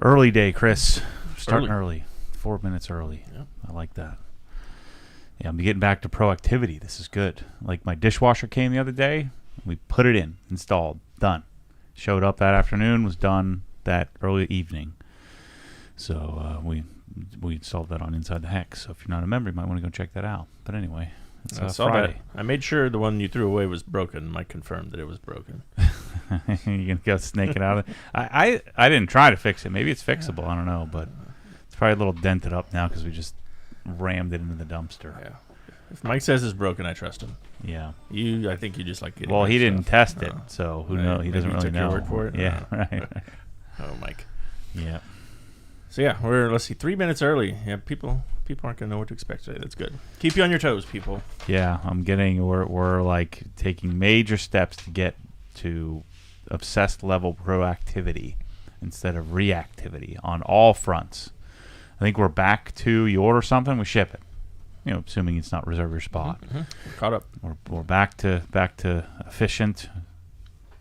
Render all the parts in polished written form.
Early day, Chris. Starting early. 4 minutes early. Yep. I like that. Yeah, I'm getting back to proactivity. This is good. Like my dishwasher came the other day. We put it in, installed, done. Showed up that afternoon, was done that early evening. So we installed that on Inside the Hex. So if you're not a member, you might want to go check that out. But anyway, it's I saw Friday. that. I made sure the one you threw away was broken. Mike confirmed that it was broken. You gonna go snake it out of it? I didn't try to fix it. Maybe it's fixable. I don't know, but it's probably a little dented up now because we just rammed it into the dumpster. Yeah. If Mike says it's broken, I trust him. Yeah. I think you just like getting. Well, he didn't stuff. test it, so who knows? He doesn't really took know. Your word for it? Yeah. Right. Oh, Mike. Yeah. So yeah, let's see, 3 minutes early. Yeah, people aren't gonna know what to expect today. That's good. Keep you on your toes, people. Yeah, we're like taking major steps to get to obsessed level proactivity instead of reactivity on all fronts. I think we're back to you order something, we ship it. You know, assuming it's not reserve your spot. Mm-hmm. We're caught up. We're back to efficient,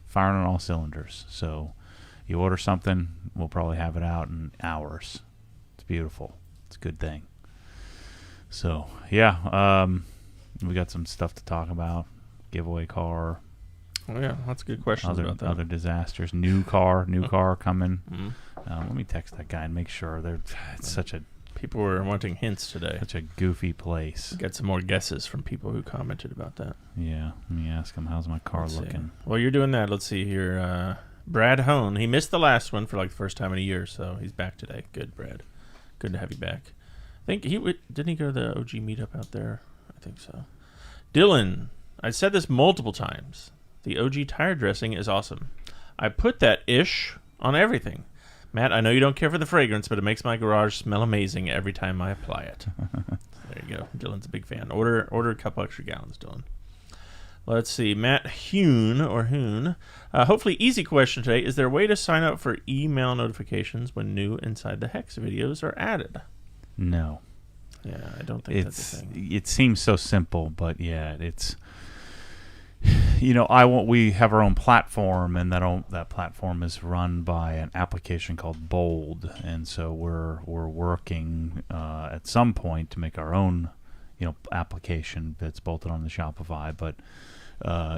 firing on all cylinders. So you order something, we'll probably have it out in hours. It's beautiful. It's a good thing. So yeah, we got some stuff to talk about. Giveaway car. Oh yeah, lots of good questions about that. Other disasters. New car coming. Mm-hmm. Let me text that guy and make sure. It's such a People were wanting hints today. Such a goofy place. Get some more guesses from people who commented about that. Yeah, let me ask him, how's my car looking? While you're doing that, let's see here. Brad Hone, he missed the last one for like the first time in a year, so he's back today. Good, Brad. Good to have you back. I think didn't he go to the OG meetup out there? I think so. Dylan, I said this multiple times. The OG tire dressing is awesome. I put that ish on everything. Matt, I know you don't care for the fragrance, but it makes my garage smell amazing every time I apply it. There you go. Dylan's a big fan. Order a couple extra gallons, Dylan. Let's see. Matt Hoon. Hopefully easy question today. Is there a way to sign up for email notifications when new Inside the Hex videos are added? No. Yeah, I don't think that's a thing. It seems so simple, but yeah, it's... You know, we have our own platform, and that platform is run by an application called Bold, and so we're working at some point to make our own, application that's bolted on the Shopify. But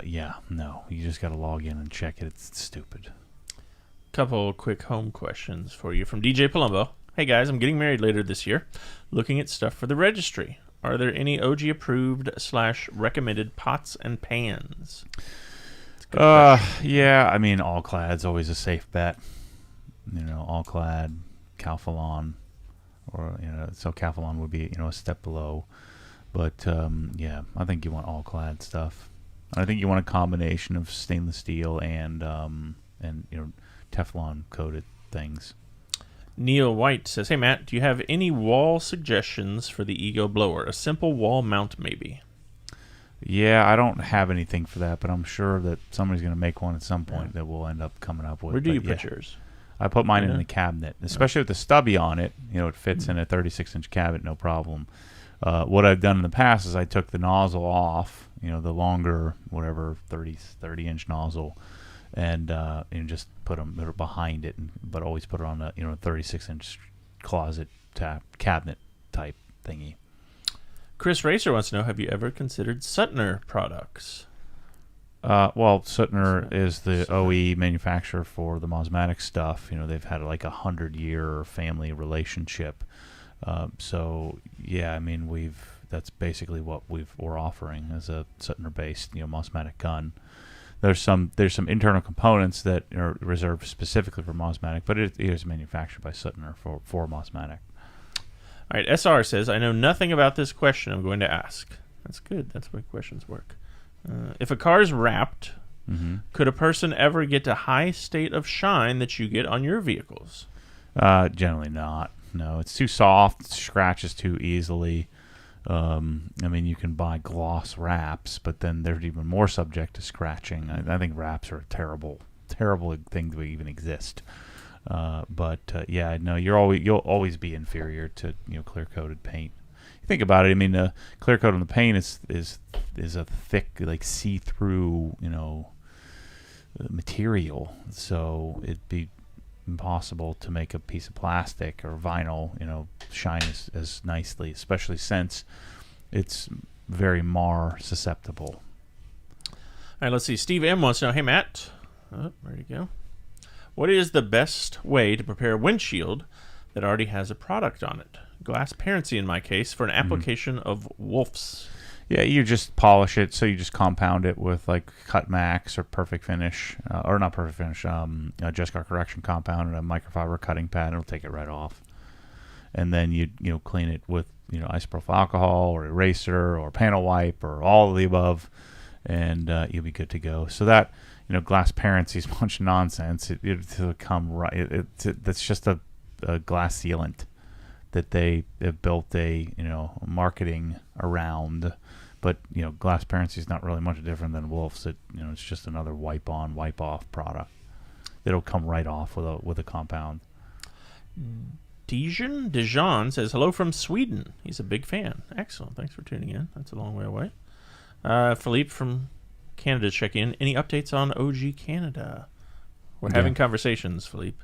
you just got to log in and check it. It's stupid. Couple quick home questions for you from DJ Palumbo. Hey guys, I'm getting married later this year. Looking at stuff for the registry. Are there any OG approved / recommended pots and pans? Yeah, I mean, All-Clad's always a safe bet. All-Clad, Calphalon, or so Calphalon would be a step below. But yeah, I think you want All-Clad stuff. I think you want a combination of stainless steel and Teflon coated things. Neil White says, hey Matt, do you have any wall suggestions for the Ego blower? A simple wall mount maybe. Yeah, I don't have anything for that, but I'm sure that somebody's going to make one at some point that we'll end up coming up with. Where do you put yours? I put mine in the cabinet, especially with the stubby on it. It fits in a 36-inch cabinet, no problem. What I've done in the past is I took the nozzle off, the longer, 30-inch nozzle, and just put them behind it, but always put it on a 36-inch closet cabinet type thingy. Chris Racer wants to know: have you ever considered Sutner products? Well, Sutner is the OE manufacturer for the Mosmatic stuff. They've had like 100-year family relationship. So yeah, I mean that's basically what we're offering as a Sutner-based Mosmatic gun. There's some internal components that are reserved specifically for Mosmatic, but it is manufactured by Sutner for Mosmatic. All right, SR says, I know nothing about this question I'm going to ask. That's good. That's why questions work. If a car is wrapped, could a person ever get to high state of shine that you get on your vehicles? Generally not. No, it's too soft. It scratches too easily. I mean, you can buy gloss wraps, but then they're even more subject to scratching. I think wraps are a terrible thing to even exist. But yeah, no, you'll always be inferior to clear coated paint. You think about it. I mean, clear coat on the paint is a thick, like see through material, so it'd be impossible to make a piece of plastic or vinyl, shine as nicely, especially since it's very mar susceptible. All right, let's see. Steve M wants to know, hey, Matt, there you go. What is the best way to prepare a windshield that already has a product on it? Glass parency, in my case, for an application of Wolf's. Yeah, you just polish it, so you just compound it with like Cut Max or Perfect Finish, or not Perfect Finish, Just Got Correction compound and a microfiber cutting pad. It'll take it right off. And then you clean it with isopropyl alcohol or eraser or panel wipe or all of the above, and you'll be good to go. So that glass parency is a bunch of nonsense. It'll come right. That's just a glass sealant that they have built a marketing around. But glass parency is not really much different than Wolf's. It's just another wipe on, wipe off product. It'll come right off with a compound. Dejan says hello from Sweden. He's a big fan. Excellent. Thanks for tuning in. That's a long way away. Philippe from Canada checking in. Any updates on OG Canada? We're having conversations, Philippe.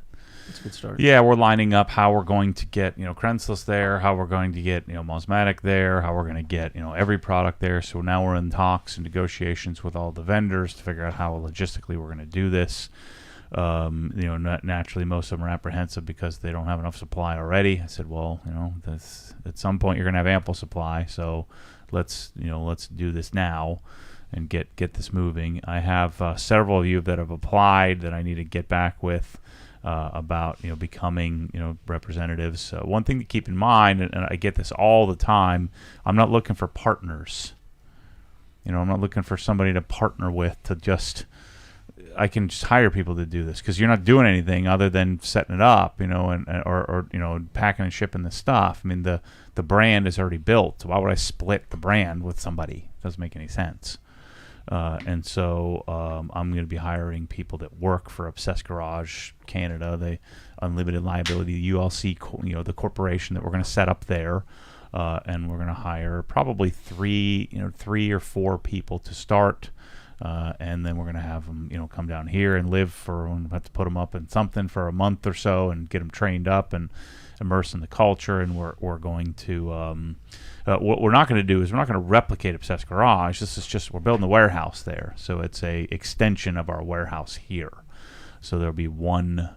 That's a good start. Yeah, we're lining up how we're going to get Cresla there, how we're going to get Mosmatic there, how we're going to get every product there. So now we're in talks and negotiations with all the vendors to figure out how logistically we're going to do this. Naturally, most of them are apprehensive because they don't have enough supply already. I said, well, at some point you're going to have ample supply, so let's do this now and get this moving. I have several of you that have applied that I need to get back with. About becoming representatives. One thing to keep in mind, and I get this all the time, I'm not looking for partners. I'm not looking for somebody to partner with I can just hire people to do this because you're not doing anything other than setting it up, or packing and shipping the stuff. I mean, the brand is already built. So why would I split the brand with somebody? It doesn't make any sense. And so I'm going to be hiring people that work for Obsessed Garage Canada, the unlimited liability ULC, the corporation that we're going to set up there, and we're going to hire probably three or four people to start, and then we're going to have them come down here and live we have to put them up in something for a month or so and get them trained up and immersed in the culture, and we're going to. What we're not going to do is we're not going to replicate Obsessed Garage. This is just we're building a warehouse there, so it's a extension of our warehouse here. So there'll be one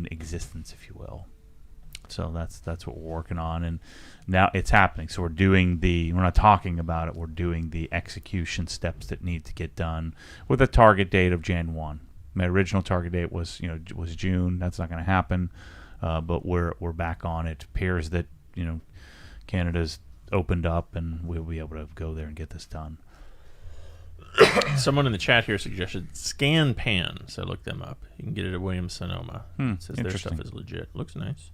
existence, if you will. So that's what we're working on, and now it's happening. So we're not talking about it. We're doing the execution steps that need to get done with a target date of Jan 1. My original target date was June. That's not going to happen, but we're back on it. It appears that Canada's opened up, and we'll be able to go there and get this done. Someone in the chat here suggested Scan Pan, so look them up. You can get it at Williams-Sonoma. It says their stuff is legit. Looks nice.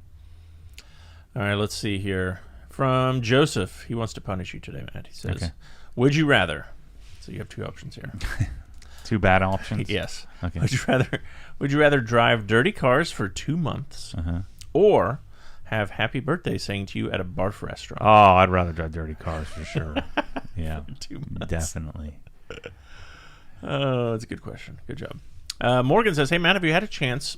All right, let's see here. From Joseph, he wants to punish you today, Matt. He says, would you rather? So you have two options here. Two bad options? Yes. Okay. Would you rather drive dirty cars for 2 months or have happy birthday saying to you at a barf restaurant? Oh, I'd rather drive dirty cars for sure. Yeah, 2 months. Definitely. Oh, that's a good question. Good job. Morgan says, hey, Matt, have you had a chance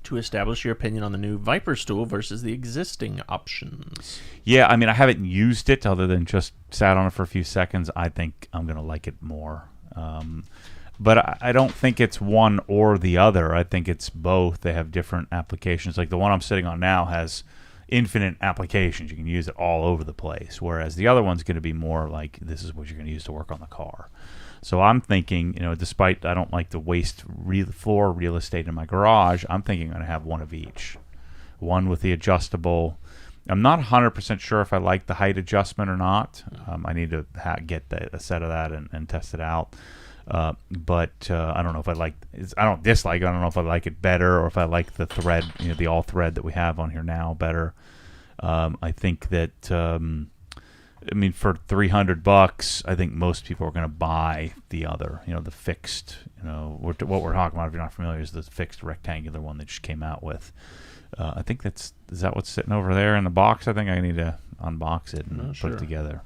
to establish your opinion on the new Viper stool versus the existing options? Yeah, I mean, I haven't used it other than just sat on it for a few seconds. I think I'm going to like it more. But I don't think it's one or the other. I think it's both. They have different applications. Like the one I'm sitting on now has infinite applications. You can use it all over the place. Whereas the other one's going to be more like this is what you're going to use to work on the car. So I'm thinking, despite I don't like to waste floor real estate in my garage, I'm thinking I'm going to have one of each. One with the adjustable. I'm not 100% sure if I like the height adjustment or not. I need to get a set of that and test it out. But I don't know if I like. I don't dislike it. I don't know if I like it better or if I like the thread, the all thread that we have on here now better. I think that for $300, I think most people are going to buy the other. The fixed. What we're talking about, if you're not familiar, is the fixed rectangular one that just came out with. I think is that what's sitting over there in the box? I think I need to unbox it and put it together.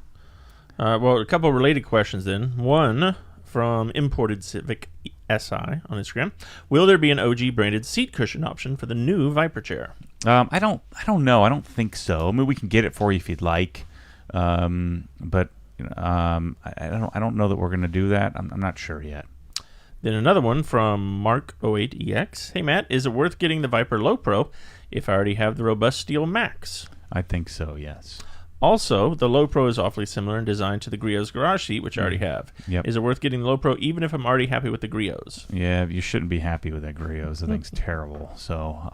Well, a couple of related questions then. One from Imported Civic SI on Instagram. Will there be an OG branded seat cushion option for the new Viper chair? I don't know. I don't think so. I mean, we can get it for you if you'd like, but I don't know that we're going to do that. I'm not sure yet. Then another one from Mark08EX. Hey Matt, is it worth getting the Viper Low Pro if I already have the Robust Steel Max? I think so. Yes. Also, the Low Pro is awfully similar in design to the Griot's garage seat, which I already have. Yep. Is it worth getting the Low Pro even if I'm already happy with the Griot's? Yeah, you shouldn't be happy with that Griot's. The thing's terrible. So,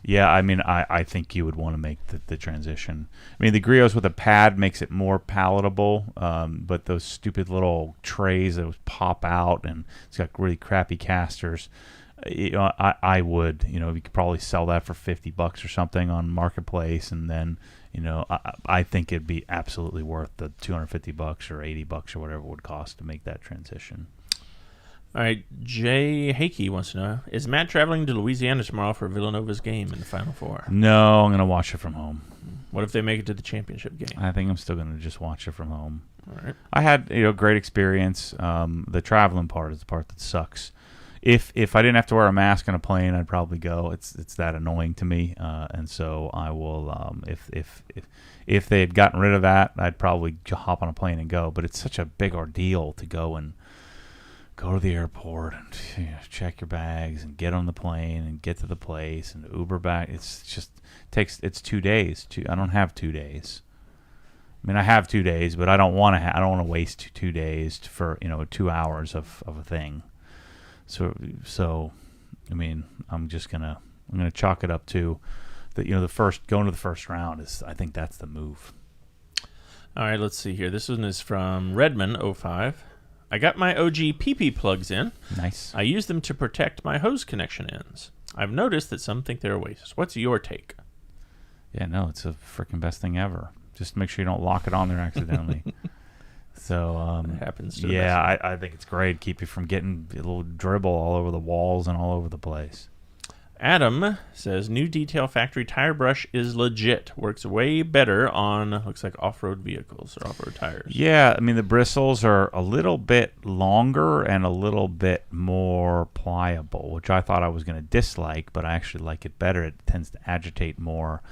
yeah, I mean, I think you would want to make the transition. I mean, the Griot's with a pad makes it more palatable, but those stupid little trays that pop out and it's got really crappy casters. I would, you could probably sell that for $50 or something on Marketplace, and then, I think it'd be absolutely worth the $250 or $80 or whatever it would cost to make that transition. All right, Jay Hakey wants to know, is Matt traveling to Louisiana tomorrow for Villanova's game in the Final Four? No, I'm going to watch it from home. What if they make it to the championship game? I think I'm still going to just watch it from home. All right. I had great experience. The traveling part is the part that sucks. If I didn't have to wear a mask on a plane, I'd probably go. It's that annoying to me, and so I will. If they had gotten rid of that, I'd probably hop on a plane and go. But it's such a big ordeal to go to the airport and check your bags and get on the plane and get to the place and Uber back. It's 2 days. I don't have 2 days. I mean, I have 2 days, but I don't want to. I don't want to waste 2 days for 2 hours of a thing. So, I mean, I'm gonna chalk it up to that. The first going to the first round is. I think that's the move. All right, let's see here. This one is from Redman05. I got my OGPP plugs in. Nice. I use them to protect my hose connection ends. I've noticed that some think they're a waste. What's your take? Yeah, no, it's a freaking best thing ever. Just make sure you don't lock it on there accidentally. So it happens to I think it's great. Keep you from getting a little dribble all over the walls and all over the place. Adam says, new Detail Factory tire brush is legit. Works way better on, looks like off-road vehicles or off-road tires. Yeah, I mean, the bristles are a little bit longer and a little bit more pliable, which I thought I was going to dislike, but I actually like it better. It tends to agitate more.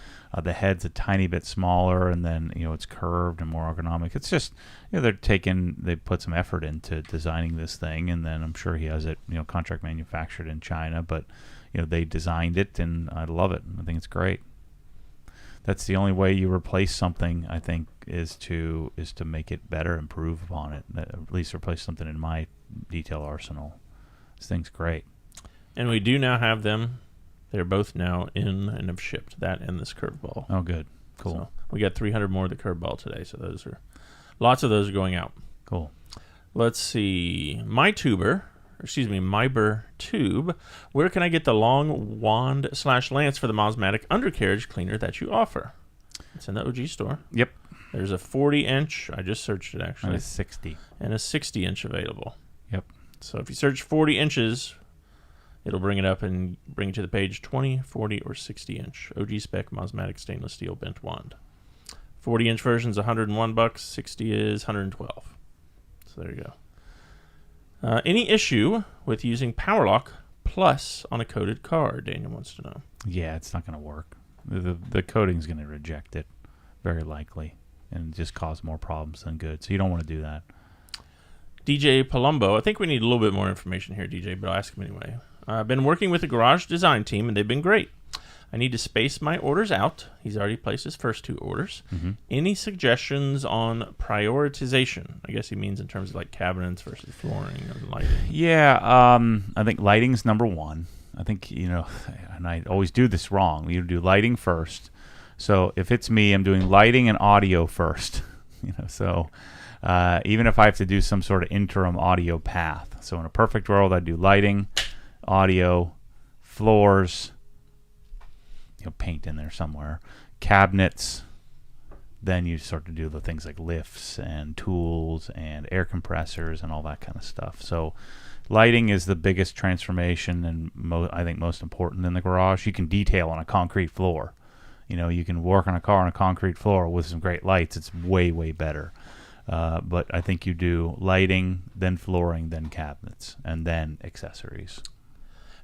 The head's a tiny bit smaller, and then, it's curved and more ergonomic. It's just, they put some effort into designing this thing, and then I'm sure he has it, contract manufactured in China, but they designed it, and I love it. I think it's great. That's the only way you replace something, I think, is to make it better, improve upon it. At least replace something in my detail arsenal. This thing's great. And we do now have them. They're both now in and have shipped, that and this curveball. Oh, good. Cool. So we got 300 more of the curveball today, so lots of those are going out. Cool. Let's see. Myber Tube. Where can I get the long wand/lance for the Mosmatic undercarriage cleaner that you offer? It's in the OG store. Yep. There's a 40-inch. I just searched it, actually. And a 60. And a 60-inch available. Yep. So if you search 40 inches, it'll bring it up and bring you to the page 20, 40, or 60-inch. OG spec Mosmatic stainless steel bent wand. 40-inch version's $101. 60 is $112. So there you go. Any issue with using Powerlock Plus on a coated car? Daniel wants to know. Yeah, it's not going to work. The coating's going to reject it, very likely, and just cause more problems than good. So you don't want to do that. DJ Palumbo. I think we need a little bit more information here, DJ, but I'll ask him anyway. I've been working with the garage design team, and they've been great. I need to space my orders out. He's already placed his first 2 orders. Mm-hmm. Any suggestions on prioritization? I guess he means in terms of like cabinets versus flooring or lighting. Yeah, I think lighting's number one. I think, and I always do this wrong. You do lighting first. So if it's me, I'm doing lighting and audio first. So even if I have to do some sort of interim audio path. So in a perfect world, I'd do lighting, audio, floors, paint in there somewhere, cabinets. Then you start to do the things like lifts and tools and air compressors and all that kind of stuff. So lighting is the biggest transformation and I think most important in the garage. You can detail on a concrete floor. You can work on a car on a concrete floor with some great lights. It's way, way better. But I think you do lighting, then flooring, then cabinets, and then accessories.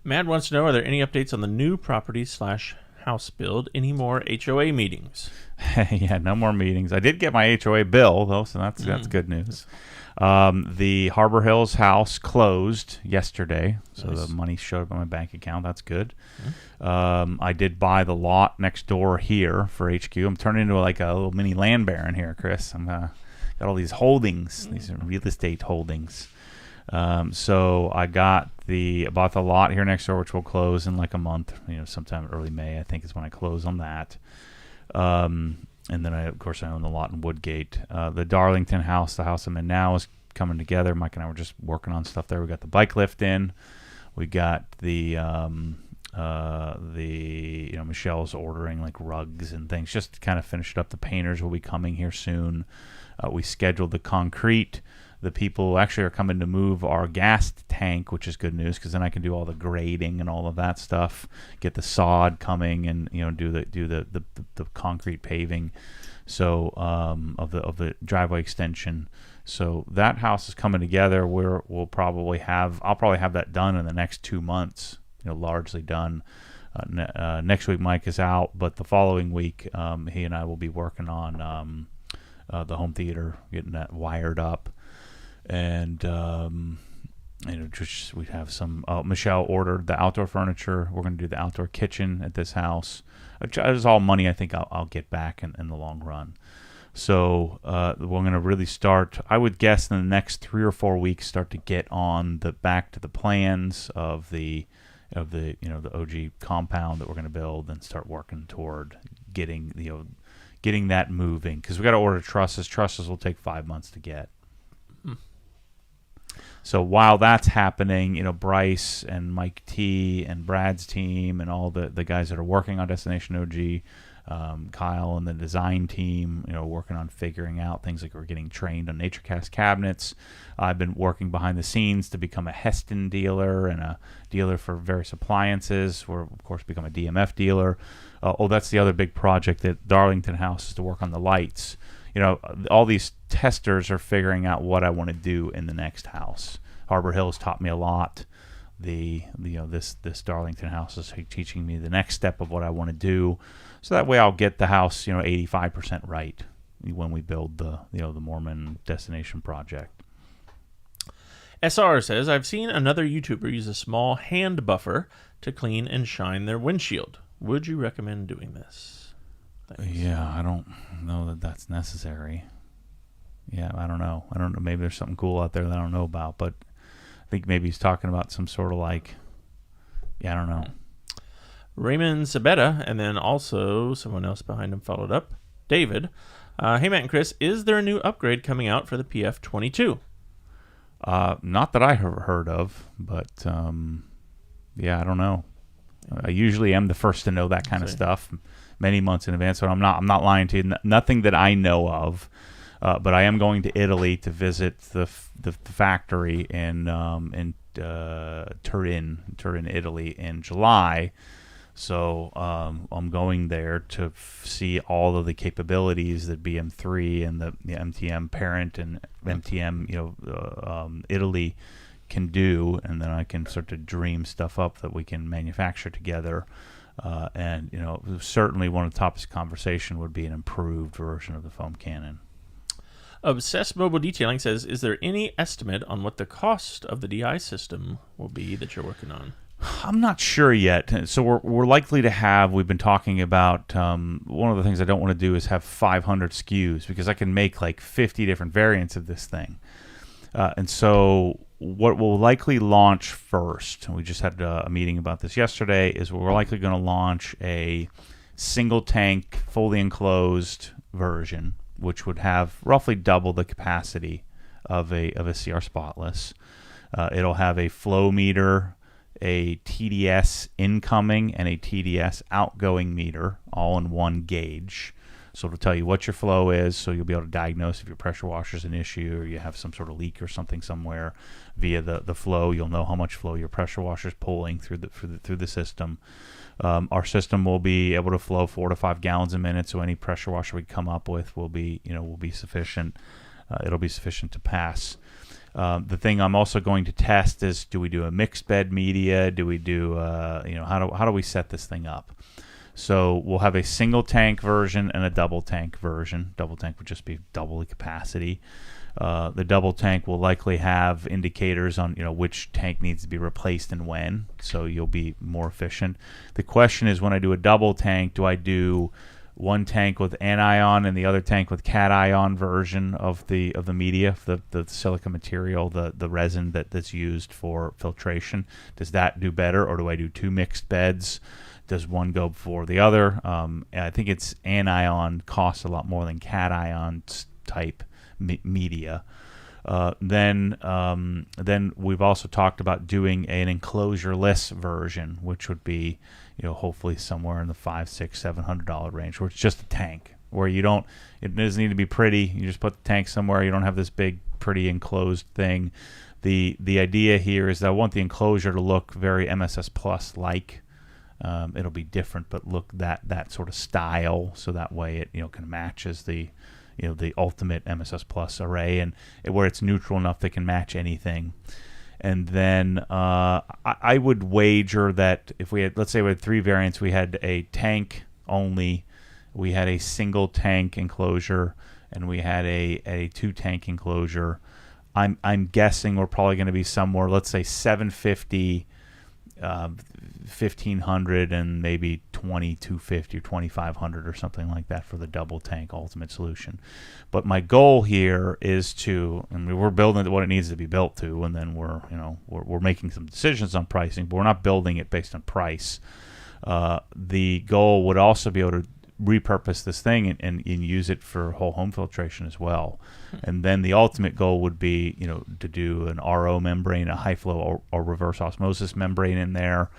Matt wants to know, are there any updates on the new property/house build? Any more HOA meetings? Yeah, no more meetings. I did get my HOA bill, though, so that's good news. The Harbor Hills house closed yesterday, so Nice. the money showed up on my bank account. That's good. I did buy the lot next door here for HQ. I'm turning into like a little mini land baron here, Chris. I'm got all these holdings, these are real estate holdings. So I bought the lot here next door, which will close in like a month. Sometime early May, I think, is when I close on that. And then I own the lot in Woodgate. The Darlington house, the house I'm in now, is coming together. Mike and I were just working on stuff there. We got the bike lift in. We got the Michelle's ordering like rugs and things. Just kind of finished up. The painters will be coming here soon. We scheduled the concrete. The people actually are coming to move our gas tank, which is good news because then I can do all the grading and all of that stuff. Get the sod coming and do the concrete paving. So of the driveway extension. So that house is coming together. I'll probably have that done in the next 2 months. Largely done. Next week Mike is out, but the following week he and I will be working on the home theater, getting that wired up. And we have some. Michelle ordered the outdoor furniture. We're going to do the outdoor kitchen at this house. It's all money I think I'll get back in the long run. So we're going to really start. I would guess in the next 3 or 4 weeks, start to get on back to the plans of the OG compound that we're going to build, and start working toward getting that moving, because we got to order trusses. Trusses will take 5 months to get. So while that's happening, Bryce and Mike T and Brad's team and all the guys that are working on Destination OG, Kyle and the design team, working on figuring out things like we're getting trained on NatureCast cabinets. I've been working behind the scenes to become a Heston dealer and a dealer for various appliances. We're, of course, become a DMF dealer. That's the other big project at Darlington House, is to work on the lights. All these testers are figuring out what I want to do in the next house. Harbor Hills taught me a lot. This Darlington house is teaching me the next step of what I want to do. So that way I'll get the house, 85% right when we build the Mormon destination project. SR says, I've seen another YouTuber use a small hand buffer to clean and shine their windshield. Would you recommend doing this? Thanks. Yeah, I don't know that that's necessary. Yeah, I don't know. Maybe there's something cool out there that I don't know about, but I think maybe he's talking about some sort of I don't know. Raymond Sabetta, and then also someone else behind him followed up, David. Hey, Matt and Chris, is there a new upgrade coming out for the PF22? Not that I have heard of, but I don't know. I usually am the first to know that kind of stuff many months in advance, so I'm not lying to you. Nothing that I know of, but I am going to Italy to visit the factory in Turin, Italy in July. So I'm going there to see all of the capabilities that BM3 and the MTM parent and MTM Italy can do, and then I can start to dream stuff up that we can manufacture together. And certainly one of the topics of conversation would be an improved version of the foam cannon. Obsessed Mobile Detailing says, is there any estimate on what the cost of the DI system will be that you're working on? I'm not sure yet. So we're likely to have, we've been talking about, one of the things I don't want to do is have 500 SKUs, because I can make like 50 different variants of this thing. And so what we'll likely launch first, and we just had a meeting about this yesterday, is we're likely going to launch a single tank, fully enclosed version, which would have roughly double the capacity of a CR Spotless. It'll have a flow meter, a TDS incoming, and a TDS outgoing meter, all in one gauge. So it'll tell you what your flow is, so you'll be able to diagnose if your pressure washer is an issue or you have some sort of leak or something somewhere. Via the flow, you'll know how much flow your pressure washer is pulling through the system. Our system will be able to flow 4 to 5 gallons a minute, so any pressure washer we come up with will be sufficient. it'll be sufficient to pass. The thing I'm also going to test is, do we do a mixed bed media? Do we do, how do we set this thing up? So we'll have a single tank version and a double tank version. Double tank would just be double the capacity. The double tank will likely have indicators on which tank needs to be replaced and when, so you'll be more efficient. The question is, when I do a double tank, do I do one tank with anion and the other tank with cation version of the media, the silica material, the resin that's used for filtration? Does that do better, or do I do two mixed beds? Does one go before the other? I think it's anion costs a lot more than cation type media. Then we've also talked about doing an enclosure-less version, which would be hopefully somewhere in the $500-$700 range, where it's just a tank, where it doesn't need to be pretty. You just put the tank somewhere. You don't have this big pretty enclosed thing. The idea here is that I want the enclosure to look very MSS Plus like. It'll be different, but look that sort of style, so that way it can matches the ultimate MSS Plus array, and where it's neutral enough that can match anything. And then I would wager that if we had, let's say we had three variants, we had a tank only, we had a single tank enclosure, and we had a two tank enclosure. I'm guessing we're probably going to be somewhere, let's say 750, 1500, and maybe 2250 or 2500 or something like that for the double tank ultimate solution. But my goal here is we're building it what it needs to be built to, and then we're making some decisions on pricing, but we're not building it based on price. The goal would also be able to repurpose this thing and use it for whole home filtration as well. And then the ultimate goal would be to do an RO membrane, a high flow or reverse osmosis membrane in there,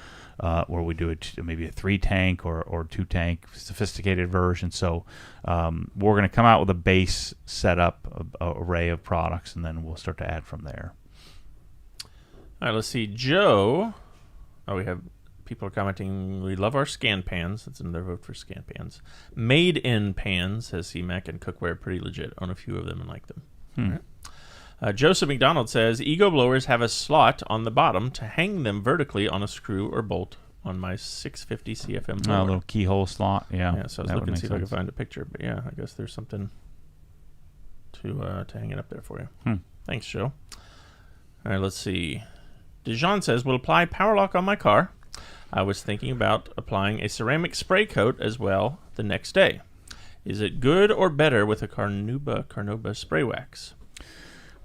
where we do maybe a 3-tank or 2-tank sophisticated version. So we're going to come out with a base setup, array of products, and then we'll start to add from there. All right, let's see. Joe, we have people are commenting, we love our scan pans. That's another vote for scan pans. Made in pans, says C-Mac, and cookware pretty legit. Own a few of them and like them. All right. Joseph McDonald says, Ego blowers have a slot on the bottom to hang them vertically on a screw or bolt on my 650 CFM blower. A little keyhole slot, yeah. So I was looking to see if I could find a picture, but yeah, I guess there's something to hang it up there for you. Thanks, Joe. All right, let's see. Dejan says, will apply Powerlock on my car. I was thinking about applying a ceramic spray coat as well the next day. Is it good or better with a Carnauba spray wax?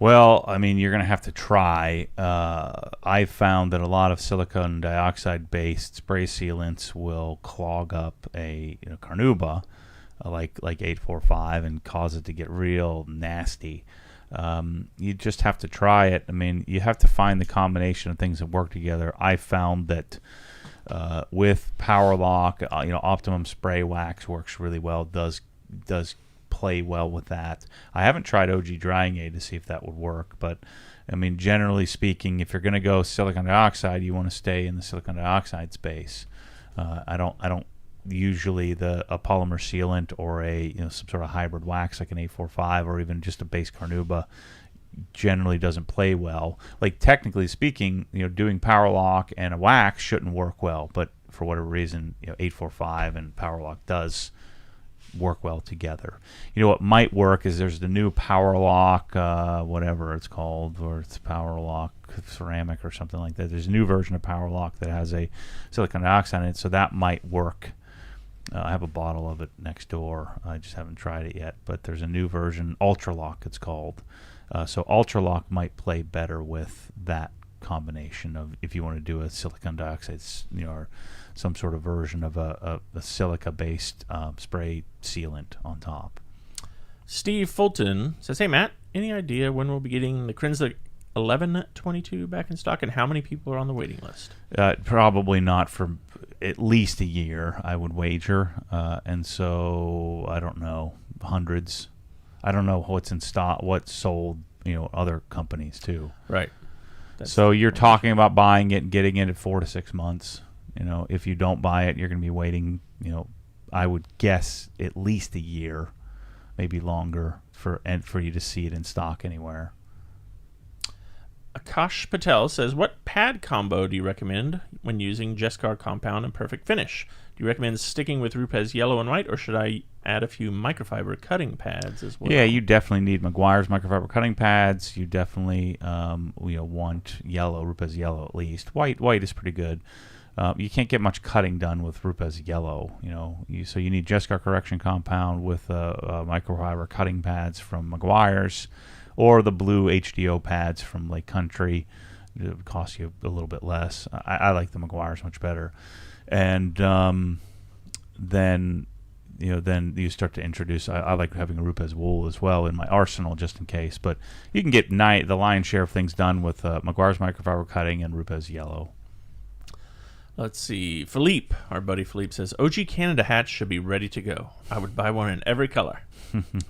Well, I mean, you're going to have to try. I've found that a lot of silicon dioxide-based spray sealants will clog up a Carnauba, like 845, and cause it to get real nasty. You just have to try it. I mean, you have to find the combination of things that work together. I found that with Powerlock, Optimum Spray Wax works really well. Does play well with that. I haven't tried OG Drying Aid to see if that would work, but I mean, generally speaking, if you're going to go silicon dioxide, you want to stay in the silicon dioxide space. I don't usually a polymer sealant or some sort of hybrid wax like an 845 or even just a base Carnauba generally doesn't play well. Like, technically speaking, doing Powerlock and a wax shouldn't work well, but for whatever reason, 845 and Powerlock does work well together. What might work is there's the new Powerlock, whatever it's called, or it's Powerlock ceramic or something like that. There's a new version of Powerlock that has a silicon dioxide in it, so that might work. I have a bottle of it next door. I just haven't tried it yet, but there's a new version, Ultralock it's called. So Ultralock might play better with that combination of, if you want to do a silicon dioxide, or some sort of version of a silica-based spray sealant on top. Steve Fulton says, hey, Matt, any idea when we'll be getting the Cresla 1122 back in stock, and how many people are on the waiting list? Probably not for at least a year, I would wager. And so, I don't know, hundreds. I don't know what's in stock, what's sold, other companies too. Right. So you're talking about buying it and getting it at 4 to 6 months. If you don't buy it, you're going to be waiting, I would guess at least a year, maybe longer. for you to see it in stock anywhere. Akash Patel says, what pad combo do you recommend when using Jeskar Compound and Perfect Finish? Do you recommend sticking with Rupes Yellow and White, or should I add a few microfiber cutting pads as well? Yeah, you definitely need Meguiar's microfiber cutting pads. You definitely want yellow, Rupes Yellow at least. White is pretty good. You can't get much cutting done with Rupes Yellow. So you need Jeskar Correction Compound with microfiber cutting pads from Meguiar's, or the blue HDO pads from Lake Country. It would cost you a little bit less. I like the Meguiar's much better. And then you start to introduce. I like having a Rupes wool as well in my arsenal just in case. But you can get the lion's share of things done with Meguiar's microfiber cutting and Rupes Yellow. Let's see. Philippe, our buddy Philippe, says, OG Canada hats should be ready to go. I would buy one in every color.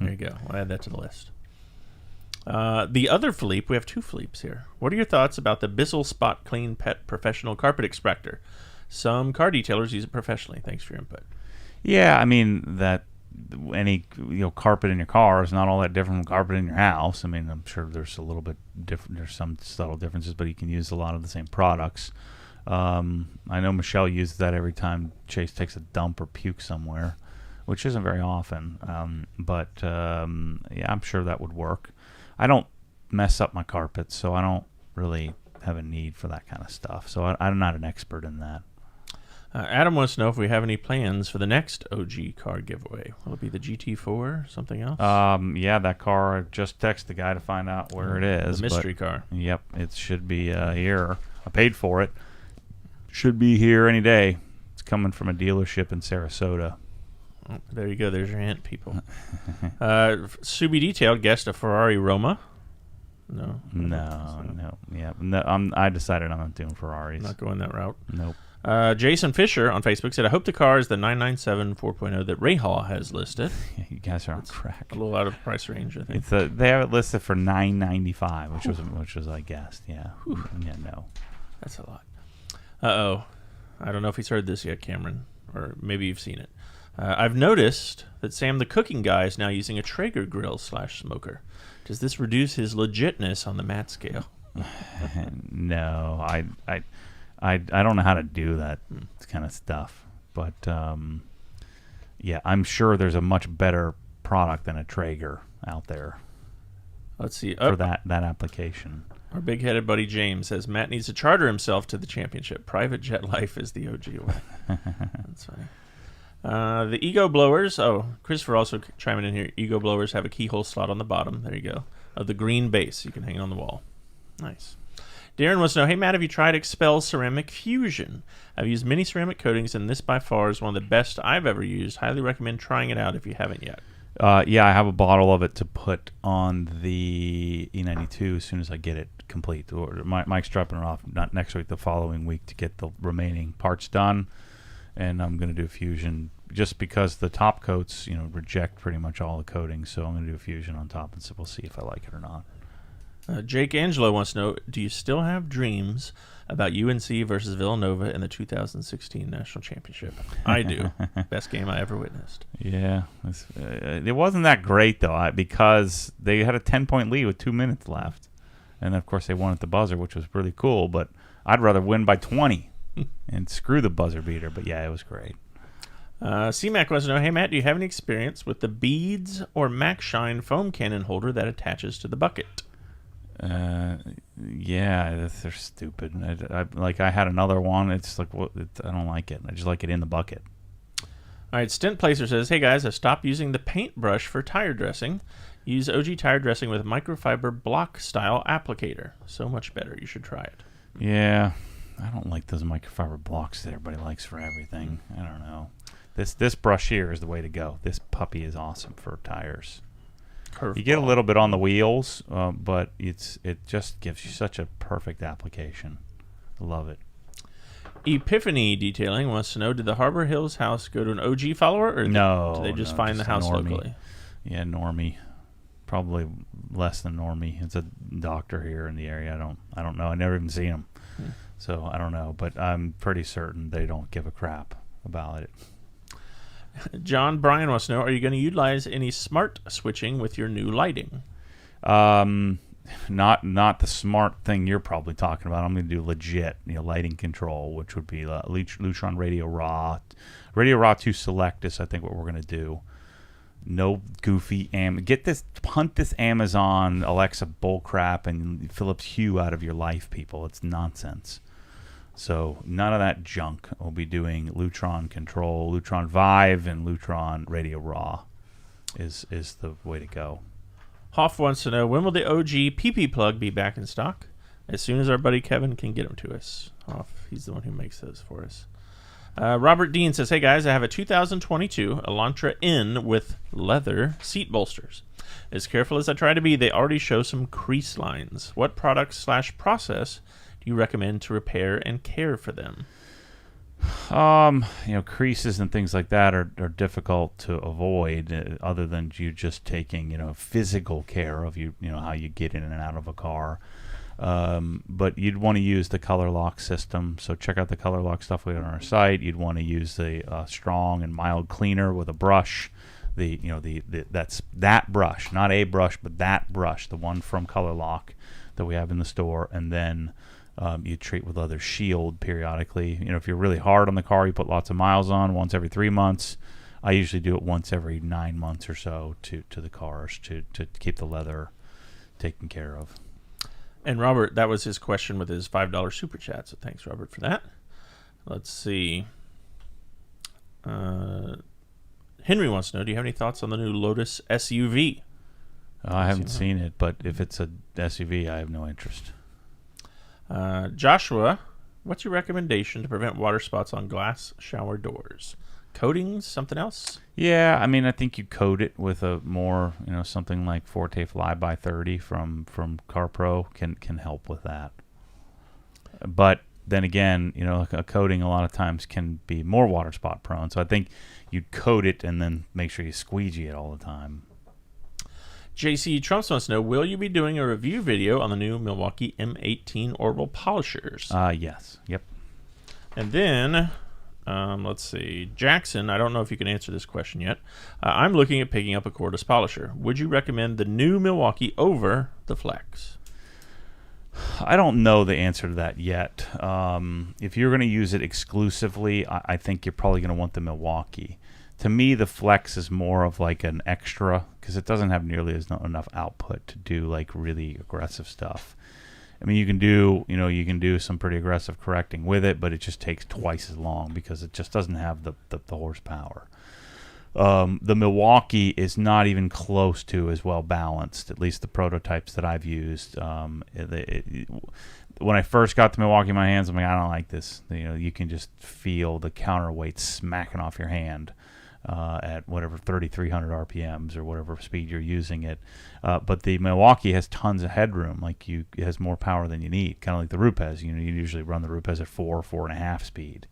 There you go. I'll add that to the list. The other Philippe, we have two Philippes here. What are your thoughts about the Bissell Spot Clean Pet Professional Carpet Extractor? Some car detailers use it professionally. Thanks for your input. Yeah, I mean that any carpet in your car is not all that different from carpet in your house. I mean, I'm sure there's a little bit different. There's some subtle differences, but you can use a lot of the same products. I know Michelle uses that every time Chase takes a dump or puke somewhere, which isn't very often. But yeah, I'm sure that would work. I don't mess up my carpet, so I don't really have a need for that kind of stuff. So I'm not an expert in that. Adam wants to know if we have any plans for the next OG car giveaway. Will it be the GT4 or something else? Yeah, that car. I just texted the guy to find out where it is. The mystery car. Yep, it should be here. I paid for it. Should be here any day. It's coming from a dealership in Sarasota. Oh, there you go. There's your hint, people. Subi Detailed guessed a Ferrari Roma. No. Yeah. No, I decided I'm not doing Ferraris. Not going that route. Nope. Jason Fisher on Facebook said, I hope the car is the 997 4.0 that Rahal has listed. Yeah, you guys are on crack. A little out of the price range, I think. They have it listed for $995, which was I guessed. Yeah. Whew. Yeah, no. That's a lot. Uh-oh. I don't know if he's heard this yet, Cameron, or maybe you've seen it. I've noticed that Sam the cooking guy is now using a Traeger grill / smoker. Does this reduce his legitness on the Matt scale? No, I don't know how to do that kind of stuff. But yeah, I'm sure there's a much better product than a Traeger out there. Let's see. For that application. Our big-headed buddy James says Matt needs to charter himself to the championship. Private jet life is the OG way. That's funny. The Ego Blowers. Oh, Christopher also chiming in here. Ego Blowers have a keyhole slot on the bottom. There you go. Of the green base. You can hang it on the wall. Nice. Darren wants to know, hey, Matt, have you tried Expel Ceramic Fusion? I've used many ceramic coatings, and this by far is one of the best I've ever used. Highly recommend trying it out if you haven't yet. Yeah, I have a bottle of it to put on the E92 as soon as I get it complete. Mike's dropping it off not next week, the following week to get the remaining parts done. And I'm going to do a fusion just because the top coats, reject pretty much all the coatings. So I'm going to do a fusion on top, and so we'll see if I like it or not. Jake Angelo wants to know, do you still have dreams about UNC versus Villanova in the 2016 National Championship? I do. Best game I ever witnessed. Yeah. It wasn't that great, though, because they had a 10-point lead with 2 minutes left. And, of course, they won at the buzzer, which was really cool. But I'd rather win by 20 and screw the buzzer beater. But, yeah, it was great. C-Mac wants to know, hey, Matt, do you have any experience with the beads or Mac Shine foam cannon holder that attaches to the bucket? Yeah, they're stupid. I had another one. It's like, I don't like it. I just like it in the bucket. All right, Stint Placer says, hey guys, I stopped using the paintbrush for tire dressing. Use OG tire dressing with a microfiber block style applicator. So much better. You should try it. Yeah, I don't like those microfiber blocks that everybody likes for everything. I don't know. This brush here is the way to go. This puppy is awesome for tires. You get a little bit on the wheels, but it just gives you such a perfect application. Love it. Epiphany Detailing wants to know, did the Harbor Hills house go to an OG follower, or no, did they just find the house locally? Yeah, normie. Probably less than normie. It's a doctor here in the area. I don't know. I never even seen him. So I don't know, but I'm pretty certain they don't give a crap about it. John Bryan wants to know, are you going to utilize any smart switching with your new lighting? Not the smart thing you're probably talking about. I'm going to do legit, lighting control, which would be Lutron Radio Raw 2 Select is I think what we're going to do. No goofy punt this Amazon Alexa bullcrap and Philips Hue out of your life, people. It's nonsense. So none of that junk. We'll be doing Lutron Control, Lutron Vive, and Lutron Radio Raw is the way to go. Hoff wants to know, when will the OGPP Plug be back in stock? As soon as our buddy Kevin can get them to us. Hoff, he's the one who makes those for us. Robert Dean says, hey guys, I have a 2022 Elantra N with leather seat bolsters. As careful as I try to be, they already show some crease lines. What products/process do you recommend to repair and care for them? Creases and things like that are difficult to avoid, other than you just taking, physical care of how you get in and out of a car. But you'd want to use the Powerlock system. So check out the Powerlock stuff we have on our site. You'd want to use the strong and mild cleaner with a brush. That's that brush, not a brush, but that brush, the one from Powerlock that we have in the store, and then you treat with other shield periodically. If you're really hard on the car, you put lots of miles on once every 3 months. I usually do it once every 9 months or so to the cars to keep the leather taken care of. And Robert, that was his question with his $5 super chat. So thanks, Robert, for that. Let's see. Henry wants to know, do you have any thoughts on the new Lotus SUV? I haven't seen it, but if it's a SUV, I have no interest. Joshua, what's your recommendation to prevent water spots on glass shower doors? Coatings, something else? Yeah, I think you coat it with a more, something like Forte Fly-by-30 from CarPro can help with that. But then again, a coating a lot of times can be more water spot prone. So I think you'd coat it and then make sure you squeegee it all the time. JC Trumps wants to know, will you be doing a review video on the new Milwaukee M18 orbital polishers? Yes. Yep. And then, let's see. Jackson, I don't know if you can answer this question yet. I'm looking at picking up a Quartus polisher. Would you recommend the new Milwaukee over the Flex? I don't know the answer to that yet. If you're going to use it exclusively, I think you're probably going to want the Milwaukee. To me, the Flex is more of like an extra because it doesn't have nearly enough output to do like really aggressive stuff. You can do some pretty aggressive correcting with it, but it just takes twice as long because it just doesn't have the horsepower. The Milwaukee is not even close to as well balanced, at least the prototypes that I've used. When I first got the Milwaukee in my hands, I'm like, I don't like this. You can just feel the counterweight smacking off your hand at whatever 3,300 RPMs or whatever speed you're using it. But the Milwaukee has tons of headroom. It has more power than you need, kind of like the Rupes. You usually run the Rupes at 4.5 speed.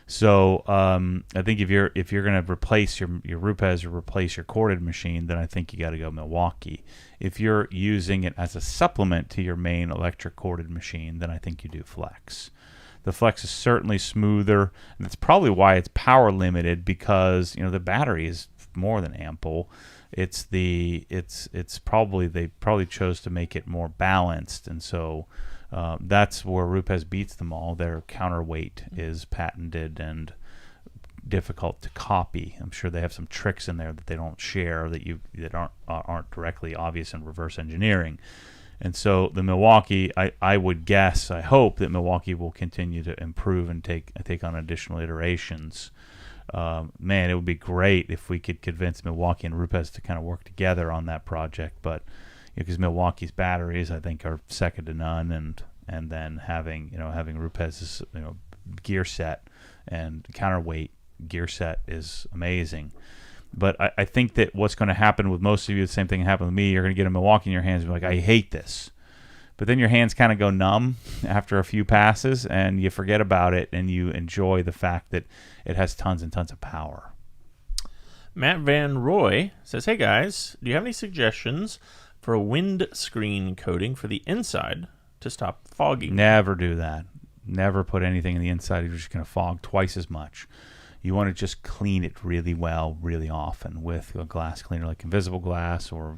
So I think if you're going to replace your Rupes or replace your corded machine, then I think you got to go Milwaukee. If you're using it as a supplement to your main electric corded machine, then I think you do Flex. The Flex is certainly smoother, and that's probably why it's power limited because the battery is more than ample. They probably chose to make it more balanced, and so that's where Rupes beats them all. Their counterweight is patented and difficult to copy. I'm sure they have some tricks in there that they don't share that aren't directly obvious in reverse engineering. And so the Milwaukee, I would guess, I hope that Milwaukee will continue to improve and take on additional iterations. Man, it would be great if we could convince Milwaukee and Rupes to kind of work together on that project. But because Milwaukee's batteries, I think, are second to none, and then having Rupes's gear set and counterweight gear set is amazing. But I think that what's going to happen with most of you, the same thing happened with me. You're going to get a Milwaukee in your hands and be like, I hate this. But then your hands kind of go numb after a few passes, and you forget about it, and you enjoy the fact that it has tons and tons of power. Matt Van Roy says, hey guys, do you have any suggestions for a windscreen coating for the inside to stop fogging? Never do that. Never put anything in the inside. You're just going to fog twice as much. you want to just clean it really well, really often with a glass cleaner like Invisible Glass or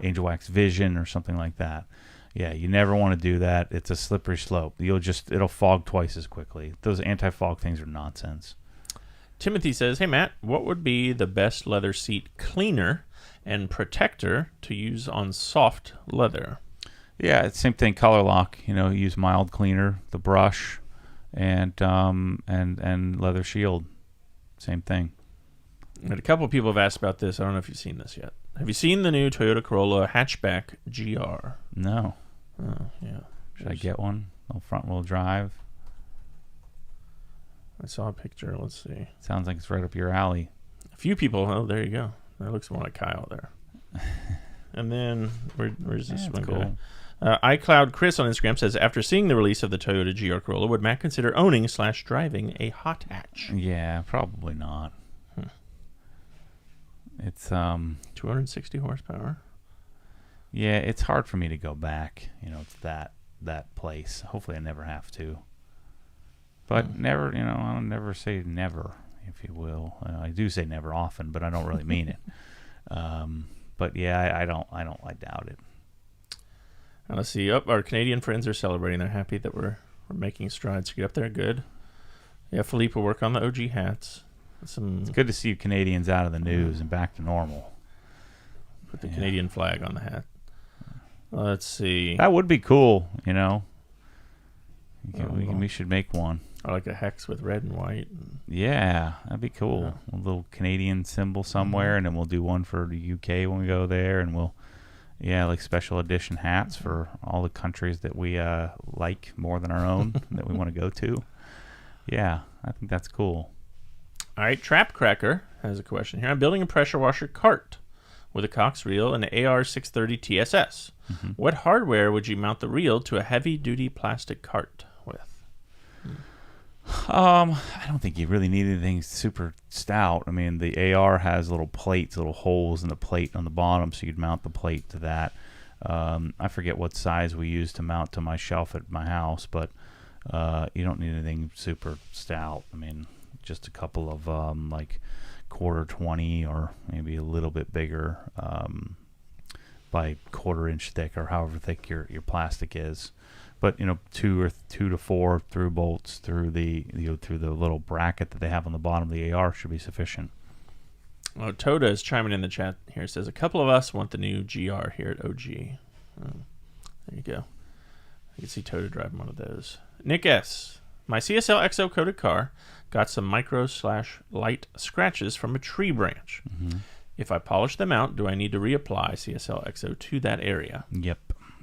Angel Wax Vision or something like that. Yeah, you never want to do that. It's a slippery slope. It'll fog twice as quickly. Those anti-fog things are nonsense. Timothy says, "Hey Matt, what would be the best leather seat cleaner and protector to use on soft leather?" Yeah, it's same thing. Color lock. Use mild cleaner, the brush, and leather shield. Same thing. And a couple of people have asked about this. I don't know if you've seen this yet. Have you seen the new Toyota Corolla hatchback GR? No. Oh, yeah. Should I get one? Front wheel drive. I saw a picture. Let's see. Sounds like it's right up your alley. A few people. Oh, there you go. That looks more like Kyle there. And then where's this one cool. going? iCloud Chris on Instagram says, after seeing the release of the Toyota GR Corolla, would Matt consider owning / driving a hot hatch? Yeah, probably not. It's 260 horsepower. Yeah, it's hard for me to go back. It's that place. Hopefully I never have to. But never, I'll never say never, if you will. I do say never often, but I don't really mean it. But yeah, I doubt it. Now let's see. Our Canadian friends are celebrating. They're happy that we're making strides to get up there. Good. Yeah, Philippe will work on the OG hats. It's good to see you Canadians out of the news and back to normal. Put the Canadian flag on the hat. Let's see. That would be cool, We should make one. Or like a hex with red and white. Yeah, that'd be cool. A little Canadian symbol somewhere, and then we'll do one for the UK when we go there, and like special edition hats for all the countries that we like more than our own that we want to go to. Yeah, I think that's cool. All right, Trap Cracker has a question here. I'm building a pressure washer cart with a Cox reel and an AR630 TSS. Mm-hmm. What hardware would you mount the reel to a heavy-duty plastic cart with? I don't think you really need anything super stout. I mean, the AR has little plates, little holes in the plate on the bottom, so you'd mount the plate to that. I forget what size we use to mount to my shelf at my house, but you don't need anything super stout. I mean, just a couple of like quarter 20 or maybe a little bit bigger by quarter-inch thick or however thick your plastic is. But 2 to 4 through bolts through the little bracket that they have on the bottom of the AR should be sufficient. Well, Toda is chiming in the chat here. It says, a couple of us want the new GR here at OG. There you go. You can see Toda driving one of those. Nick S. My CSL XO coated car got some micro/light scratches from a tree branch. Mm-hmm. If I polish them out, do I need to reapply CSL XO to that area? Yep.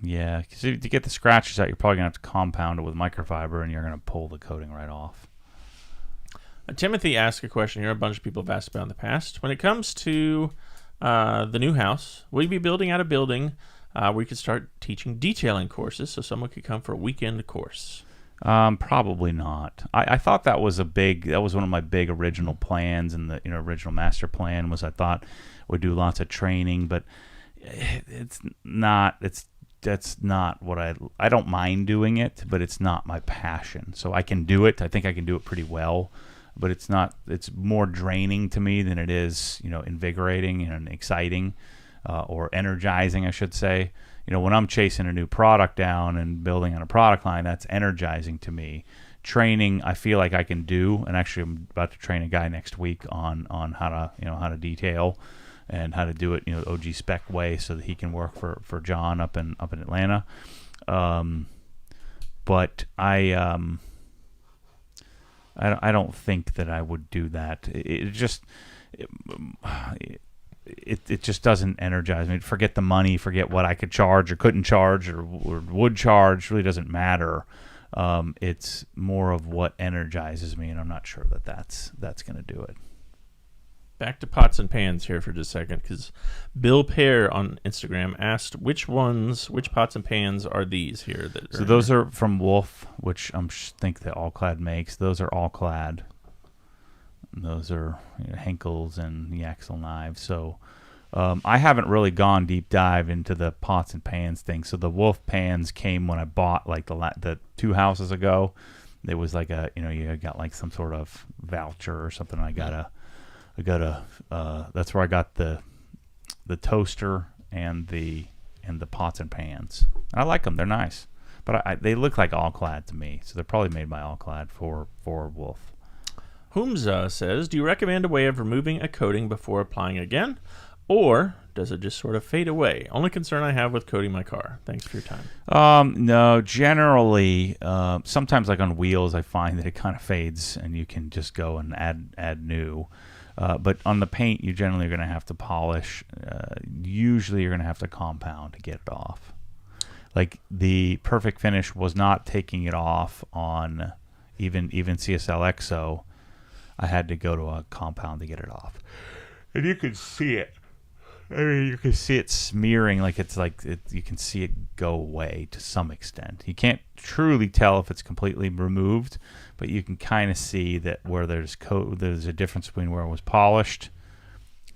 Yeah, because to get the scratches out, you're probably going to have to compound it with microfiber, and you're going to pull the coating right off. Timothy asked a question here a bunch of people have asked about in the past. When it comes to the new house, will you be building out a building where you could start teaching detailing courses so someone could come for a weekend course? Probably not. I thought that was one of my big original plans, and the original master plan was I thought we'd do lots of training, but that's not what I don't mind doing it, but it's not my passion. So I can do it. I think I can do it pretty well, but it's more draining to me than it is, invigorating and exciting, or energizing, I should say. When I'm chasing a new product down and building on a product line, that's energizing to me. Training, I feel like I can do, and actually I'm about to train a guy next week on how to detail and how to do it, OG spec way, so that he can work for John up in Atlanta. But I don't think that I would do that. It just doesn't energize me. Forget the money, forget what I could charge or couldn't charge or would charge. Really doesn't matter. It's more of what energizes me, and I'm not sure that's going to do it. Back to pots and pans here for just a second, because Bill Pear on Instagram asked which pots and pans are these here? So those are from Wolf, which I think that All Clad makes. Those are All Clad. Those are Henkel's and the Axle knives. So I haven't really gone deep dive into the pots and pans thing. So the Wolf pans came when I bought like the 2 houses ago, It was like you got like some sort of voucher or something. I got a that's where I got the toaster and the pots and pans. I like them. They're nice, but they look like all-clad to me, so they're probably made by all-clad for Wolf. Humza says, do you recommend a way of removing a coating before applying again, or does it just sort of fade away? Only concern I have with coating my car. Thanks for your time. No, generally, sometimes like on wheels, I find that it kind of fades, and you can just go and add new. But on the paint, you generally are going to have to polish. Usually, you're going to have to compound to get it off. Like the Perfect Finish was not taking it off on even CSLX, so I had to go to a compound to get it off. And you can see it. I mean, you can see it smearing, you can see it go away to some extent. You can't truly tell if it's completely removed, but you can kind of see that where there's a difference between where it was polished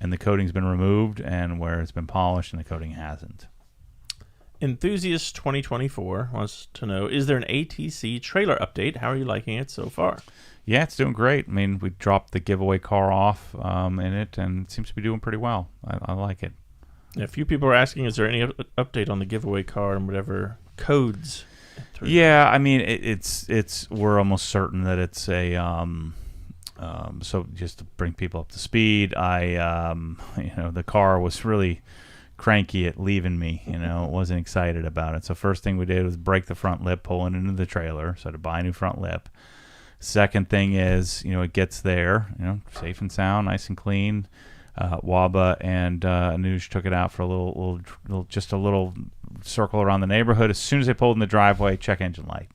and the coating's been removed, and where it's been polished and the coating hasn't. Enthusiast 2024 wants to know, is there an ATC trailer update? How are you liking it so far? Yeah, it's doing great. I mean, we dropped the giveaway car off in it, and it seems to be doing pretty well. I like it. Yeah, a few people are asking, is there any update on the giveaway car and whatever codes? Yeah, I mean, it's we're almost certain that it's a so just to bring people up to speed, the car was really cranky at leaving me, wasn't excited about it. So first thing we did was break the front lip, pulling into the trailer, so to buy a new front lip. Second thing is, it gets there, safe and sound, nice and clean. Waba and Anuj took it out for a little circle around the neighborhood. As soon as they pulled in the driveway, check engine light.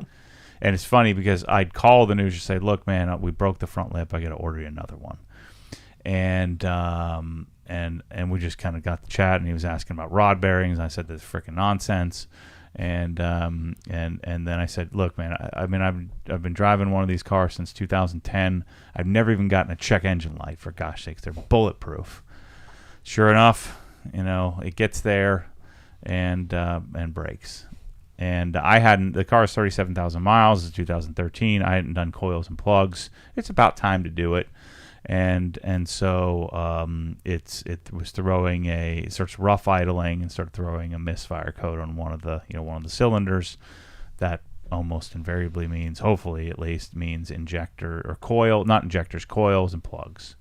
And it's funny because I'd call the Anuj and say, "Look, man, we broke the front lip. I got to order you another one." And we just kind of got the chat, and he was asking about rod bearings. And I said, "That's freaking nonsense." And then I said, "Look, man, I've been driving one of these cars since 2010. I've never even gotten a check engine light. For gosh sakes, they're bulletproof." Sure enough, it gets there and breaks. And the car is 37,000 miles. It's 2013. I hadn't done coils and plugs. It's about time to do it. And so it was throwing it starts rough idling and started throwing a misfire code on one of the cylinders. That almost invariably means, hopefully at least, means injector or coil, not injectors, coils and plugs.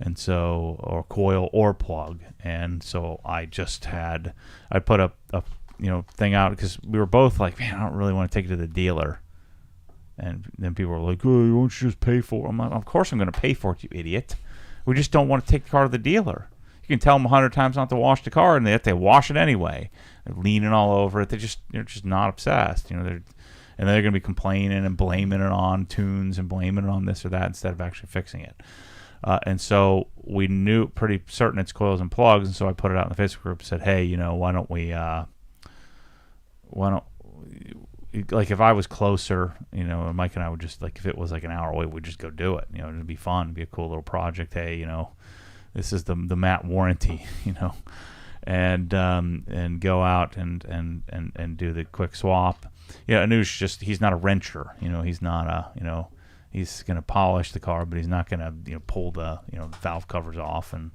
And so, or coil or plug. And so I put a thing out because we were both like, man, I don't really want to take it to the dealer. And then people were like, "Oh, why don't you just pay for it?" I'm like, "Of course I'm going to pay for it, you idiot. We just don't want to take the car to the dealer. You can tell them 100 times not to wash the car, and they wash it anyway. They're leaning all over it. They're just not obsessed. And they're going to be complaining and blaming it on tunes and blaming it on this or that instead of actually fixing it. And so we knew pretty certain it's coils and plugs, and so I put it out in the Facebook group and said, "Hey, why don't like if I was closer, Mike and I would just, like, if it was like an hour away, we'd just go do it. It'd be fun. It'd be a cool little project. Hey, this is the matte warranty, and go out and do the quick swap. Anuj he's not a wrencher. He's not he's going to polish the car, but he's not going to, pull the, valve covers off and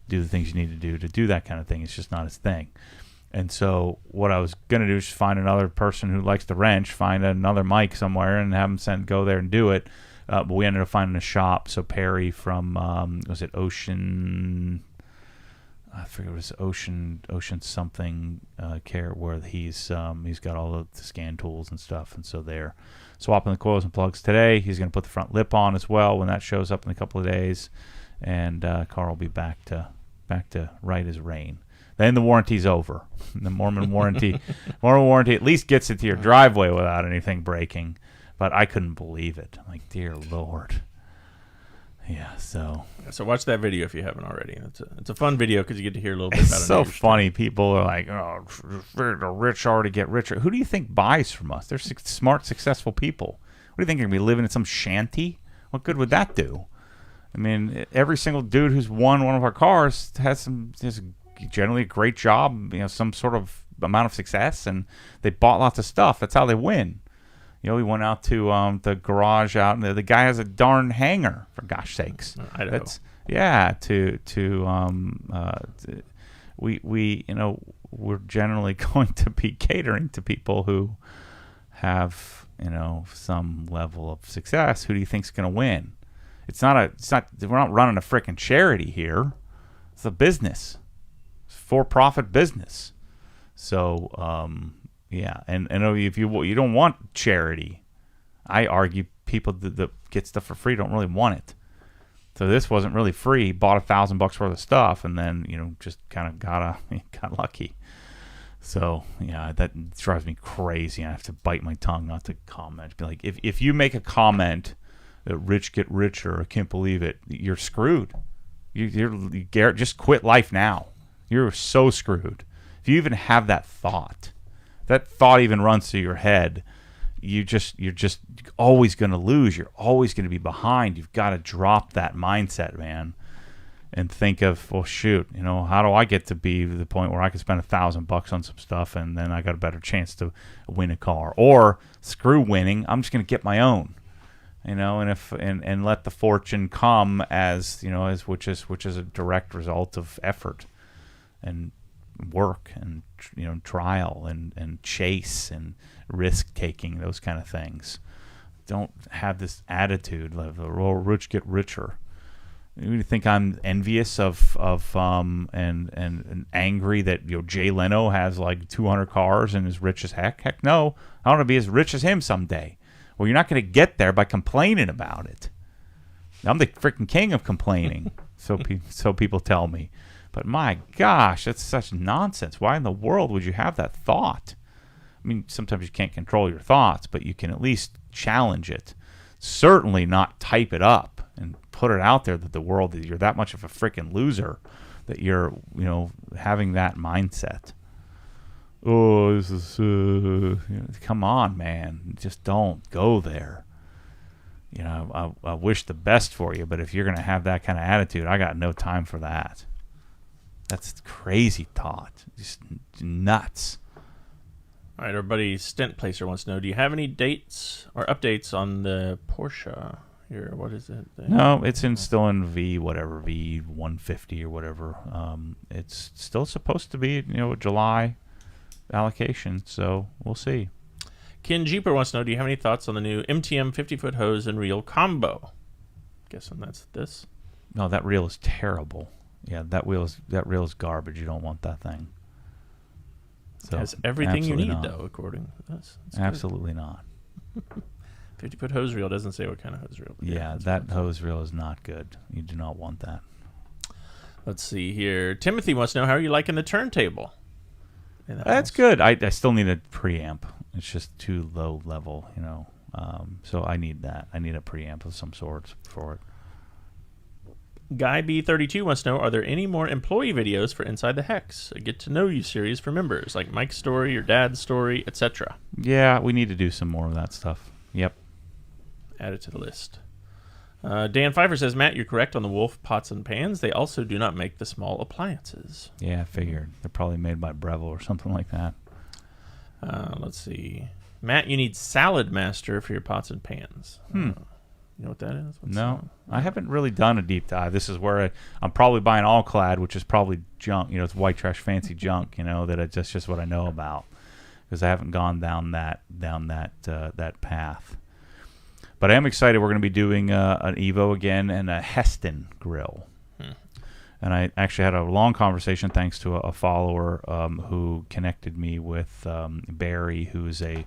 do the things you need to do that kind of thing. It's just not his thing. And so what I was going to do is find another person who likes to wrench, find another Mike somewhere, and have him go there and do it. But we ended up finding a shop. So Perry from, was it Ocean? I forget, it was Ocean something care, where he's got all the scan tools and stuff. And so they're swapping the coils and plugs today. He's going to put the front lip on as well when that shows up in a couple of days. And car will be back to right as rain. Then the warranty's over. The Mormon warranty at least gets it to your driveway without anything breaking. But I couldn't believe it. I'm like, dear Lord. Yeah, so watch that video if you haven't already. It's a fun video because you get to hear a little bit about it. It's so funny. People are like, "Oh, the rich already get richer." Who do you think buys from us? They're smart, successful people. What do you think? You're going to be living in some shanty? What good would that do? I mean, every single dude who's won one of our cars has generally a great job, some sort of amount of success, and they bought lots of stuff. That's how they win. We went out to the garage out, and the guy has a darn hangar, for gosh sakes. Idaho. We're generally going to be catering to people who have, some level of success. Who do you think's going to win? We're not running a freaking charity here. It's a business. It's a for-profit business. So, and if you don't want charity, I argue people that get stuff for free don't really want it. So this wasn't really free. Bought $1,000 worth of stuff, and then just kind of got lucky. So that drives me crazy. I have to bite my tongue not to comment. Be like, if you make a comment that rich get richer, I can't believe it, you're screwed. You're just quit life now. You're so screwed. If you even have that thought even runs through your head, you're just always going to lose. You're always going to be behind. You've got to drop that mindset, man, and think of, well, shoot, how do I get to be the point where I can spend $1,000 on some stuff and then I got a better chance to win a car? Or screw winning, I'm just going to get my own, and let the fortune come as which is a direct result of effort and work and trial and chase and risk taking, those kind of things. Don't have this attitude of the rich get richer. You think I'm envious of and angry that Jay Leno has like 200 cars and is rich as heck? Heck no, I want to be as rich as him someday. Well, you're not going to get there by complaining about it. I'm the freaking king of complaining, so people tell me. But my gosh, that's such nonsense. Why in the world would you have that thought? I mean, sometimes you can't control your thoughts, but you can at least challenge it. Certainly not type it up and put it out there that the world, that you're that much of a freaking loser, that you're, having that mindset. Oh, this is, come on, man. Just don't go there. I wish the best for you, but if you're going to have that kind of attitude, I got no time for that. That's crazy thought. Just nuts. All right, our buddy Stent Placer wants to know, do you have any dates or updates on the Porsche here? What is it? No, it's still in V150 or whatever. It's still supposed to be, July allocation, so we'll see. Ken Jeeper wants to know, do you have any thoughts on the new MTM 50-foot hose and reel combo? Guessing that's this. No, that reel is terrible. Yeah, that reel is garbage. You don't want that thing. So, it has everything you need, not. though, according to this. Absolutely not. 50-foot hose reel doesn't say what kind of hose reel. Yeah, that hose reel is not good. You do not want that. Let's see here. Timothy wants to know, how are you liking the turntable? That's good. I still need a preamp. It's just too low level, so I need that. I need a preamp of some sort for it. Guy B32 wants to know, are there any more employee videos for Inside the Hex? A get to know you series for members, like Mike's story, your dad's story, etc. Yeah, we need to do some more of that stuff. Yep. Add it to the list. Dan Pfeiffer says, Matt, you're correct on the Wolf pots and pans. They also do not make the small appliances. Yeah, I figured. They're probably made by Breville or something like that. Let's see. Matt, you need Salad Master for your pots and pans. You know what that is? No, I haven't really done a deep dive. This is where I'm probably buying All Clad, which is probably junk. It's white trash, fancy junk. That's just what I know about, because I haven't gone down that path. But I am excited. We're going to be doing an Evo again and a Heston grill. And I actually had a long conversation thanks to a follower who connected me with Barry, who's a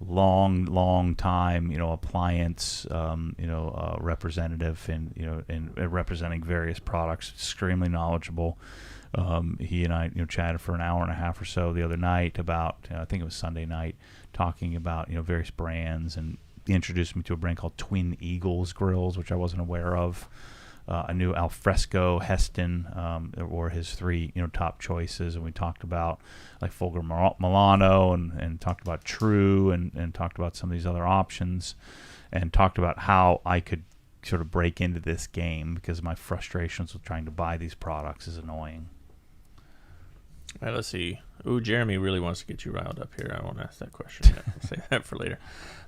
long time appliance representative in representing various products. Extremely knowledgeable. He and I chatted for an hour and a half or so the other night about I think it was Sunday night, talking about various brands, and he introduced me to a brand called Twin Eagles grills, which I wasn't aware of. A new Alfresco Heston, or his three top choices, and we talked about like Folger Milano and talked about True and talked about some of these other options, and talked about how I could sort of break into this game, because my frustrations with trying to buy these products is annoying. All right, let's see. Ooh, Jeremy really wants to get you riled up here. I won't ask that question yet. I'll save that for later.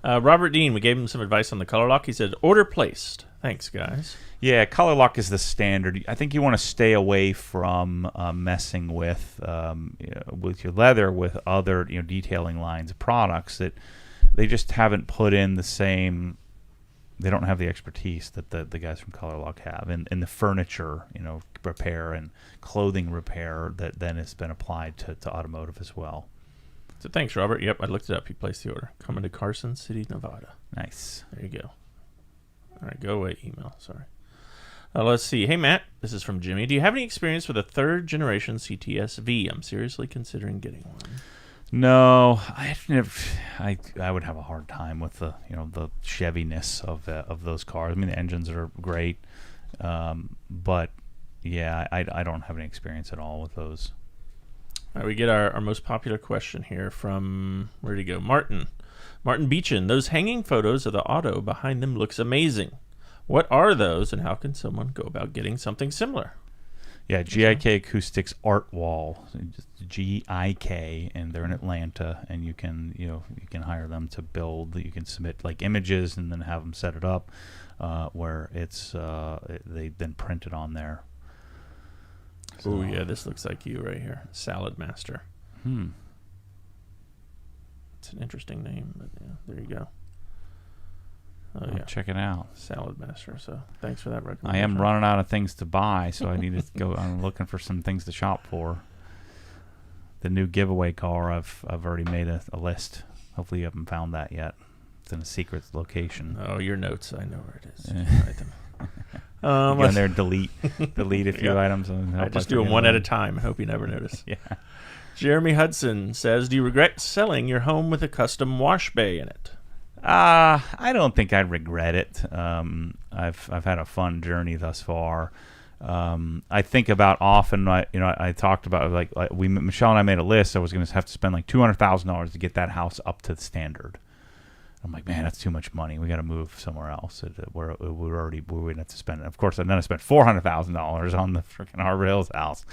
Robert Dean, we gave him some advice on the color lock. He said, order placed. Thanks, guys. Yeah, color lock is the standard. I think you want to stay away from messing with your leather with other detailing lines of products that they just haven't put in the same. They don't have the expertise that the guys from Color Lock have in the furniture, repair and clothing repair that then has been applied to automotive as well. So thanks, Robert. Yep, I looked it up. He placed the order. Coming to Carson City, Nevada. Nice. There you go. All right, go away, email. Sorry. Let's see. Hey, Matt. This is from Jimmy. Do you have any experience with a third-generation CTS-V? I'm seriously considering getting one. No, I would have a hard time with the Chevy-ness of those cars. I mean, the engines are great, but yeah, I don't have any experience at all with those. All right, we get our most popular question here from, where'd he go? Martin Beechin. Those hanging photos of the auto behind them looks amazing. What are those, and how can someone go about getting something similar? Yeah, GIK Acoustics Art Wall, GIK, and they're in Atlanta, and you can hire them to build. You can submit like images and then have them set it up where it's they then print it on there. So, oh yeah, this looks like you right here, Salad Master. It's an interesting name, but yeah, there you go. Oh, yeah. Check it out. Salad Master. So thanks for that recommendation. I am running out of things to buy, so I need to go. I'm looking for some things to shop for. The new giveaway car, I've already made a list. Hopefully you haven't found that yet. It's in a secret location. Oh, your notes. I know where it is. Just write them. Go in there and delete a few items. I just do them one at a time. I hope you never notice. Yeah. Jeremy Hudson says, do you regret selling your home with a custom wash bay in it? I don't think I'd regret it. I've had a fun journey thus far. I think about often. I talked about Michelle and I made a list. I was going to have to spend like $200,000 to get that house up to the standard. I'm like, man, that's too much money. We got to move somewhere else. We wouldn't have to spend it. Of course, and then I spent $400,000 on the freaking Art Rails house.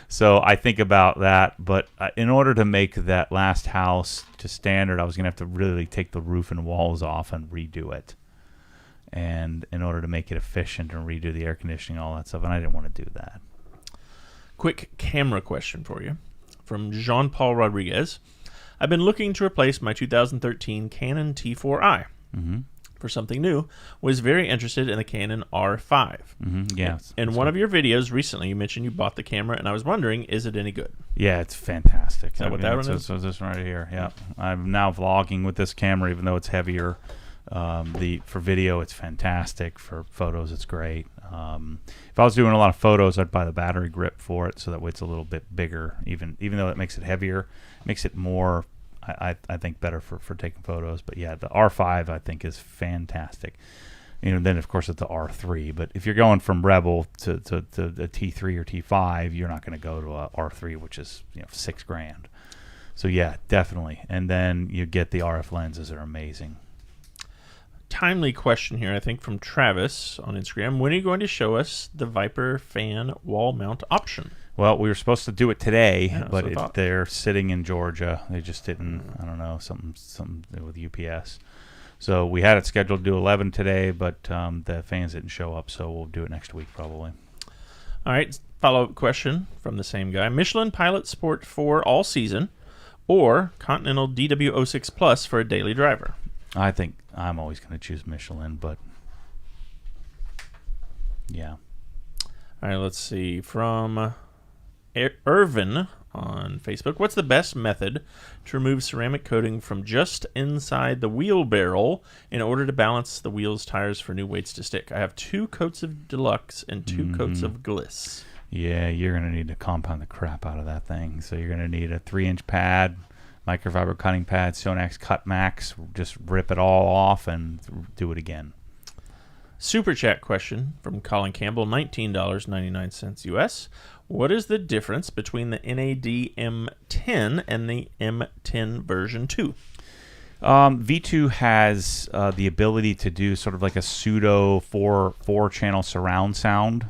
So I think about that, but in order to make that last house to standard, I was going to have to really take the roof and walls off and redo it. And in order to make it efficient and redo the air conditioning, all that stuff, and I didn't want to do that. Quick camera question for you from Jean-Paul Rodriguez. I've been looking to replace my 2013 Canon T4i. For something new, was very interested in the Canon R5. Yeah. In one of your videos recently, you mentioned you bought the camera, and I was wondering, is it any good? Yeah, it's fantastic. Is that what that one is? So this one right here, yeah. I'm now vlogging with this camera, even though it's heavier. For video, it's fantastic. For photos, it's great. If I was doing a lot of photos, I'd buy the battery grip for it, so that way it's a little bit bigger. Even though it makes it heavier, it makes it more. I think better for taking photos. But yeah, the R5 I think is fantastic. Then of course it's the R3. But if you're going from Rebel to a T3 or T5, you're not going to go to a R3, which is $6,000. So yeah, definitely. And then you get the RF lenses are amazing. Timely question here, I think, from Travis on Instagram. When are you going to show us the Viper fan wall mount option? Well, we were supposed to do it today, but they're sitting in Georgia. They just didn't, I don't know, something with UPS. So we had it scheduled to do 11 today, but the fans didn't show up, so we'll do it next week probably. All right, follow-up question from the same guy. Michelin Pilot Sport 4 all season or Continental DW06 Plus for a daily driver? I think I'm always going to choose Michelin, but yeah. All right, let's see. From Irvin on Facebook, what's the best method to remove ceramic coating from just inside the wheel barrel in order to balance the wheels tires for new weights to stick? I have 2 coats of Deluxe and 2 coats of Gliss. Yeah, you're going to need to compound the crap out of that thing. So you're going to need a 3-inch pad, microfiber cutting pad, Sonax Cut Max. Just rip it all off and do it again. Super chat question from Colin Campbell, $19.99 US. What is the difference between the NAD M10 and the M10 version 2? V2 has the ability to do sort of like a pseudo four channel surround sound.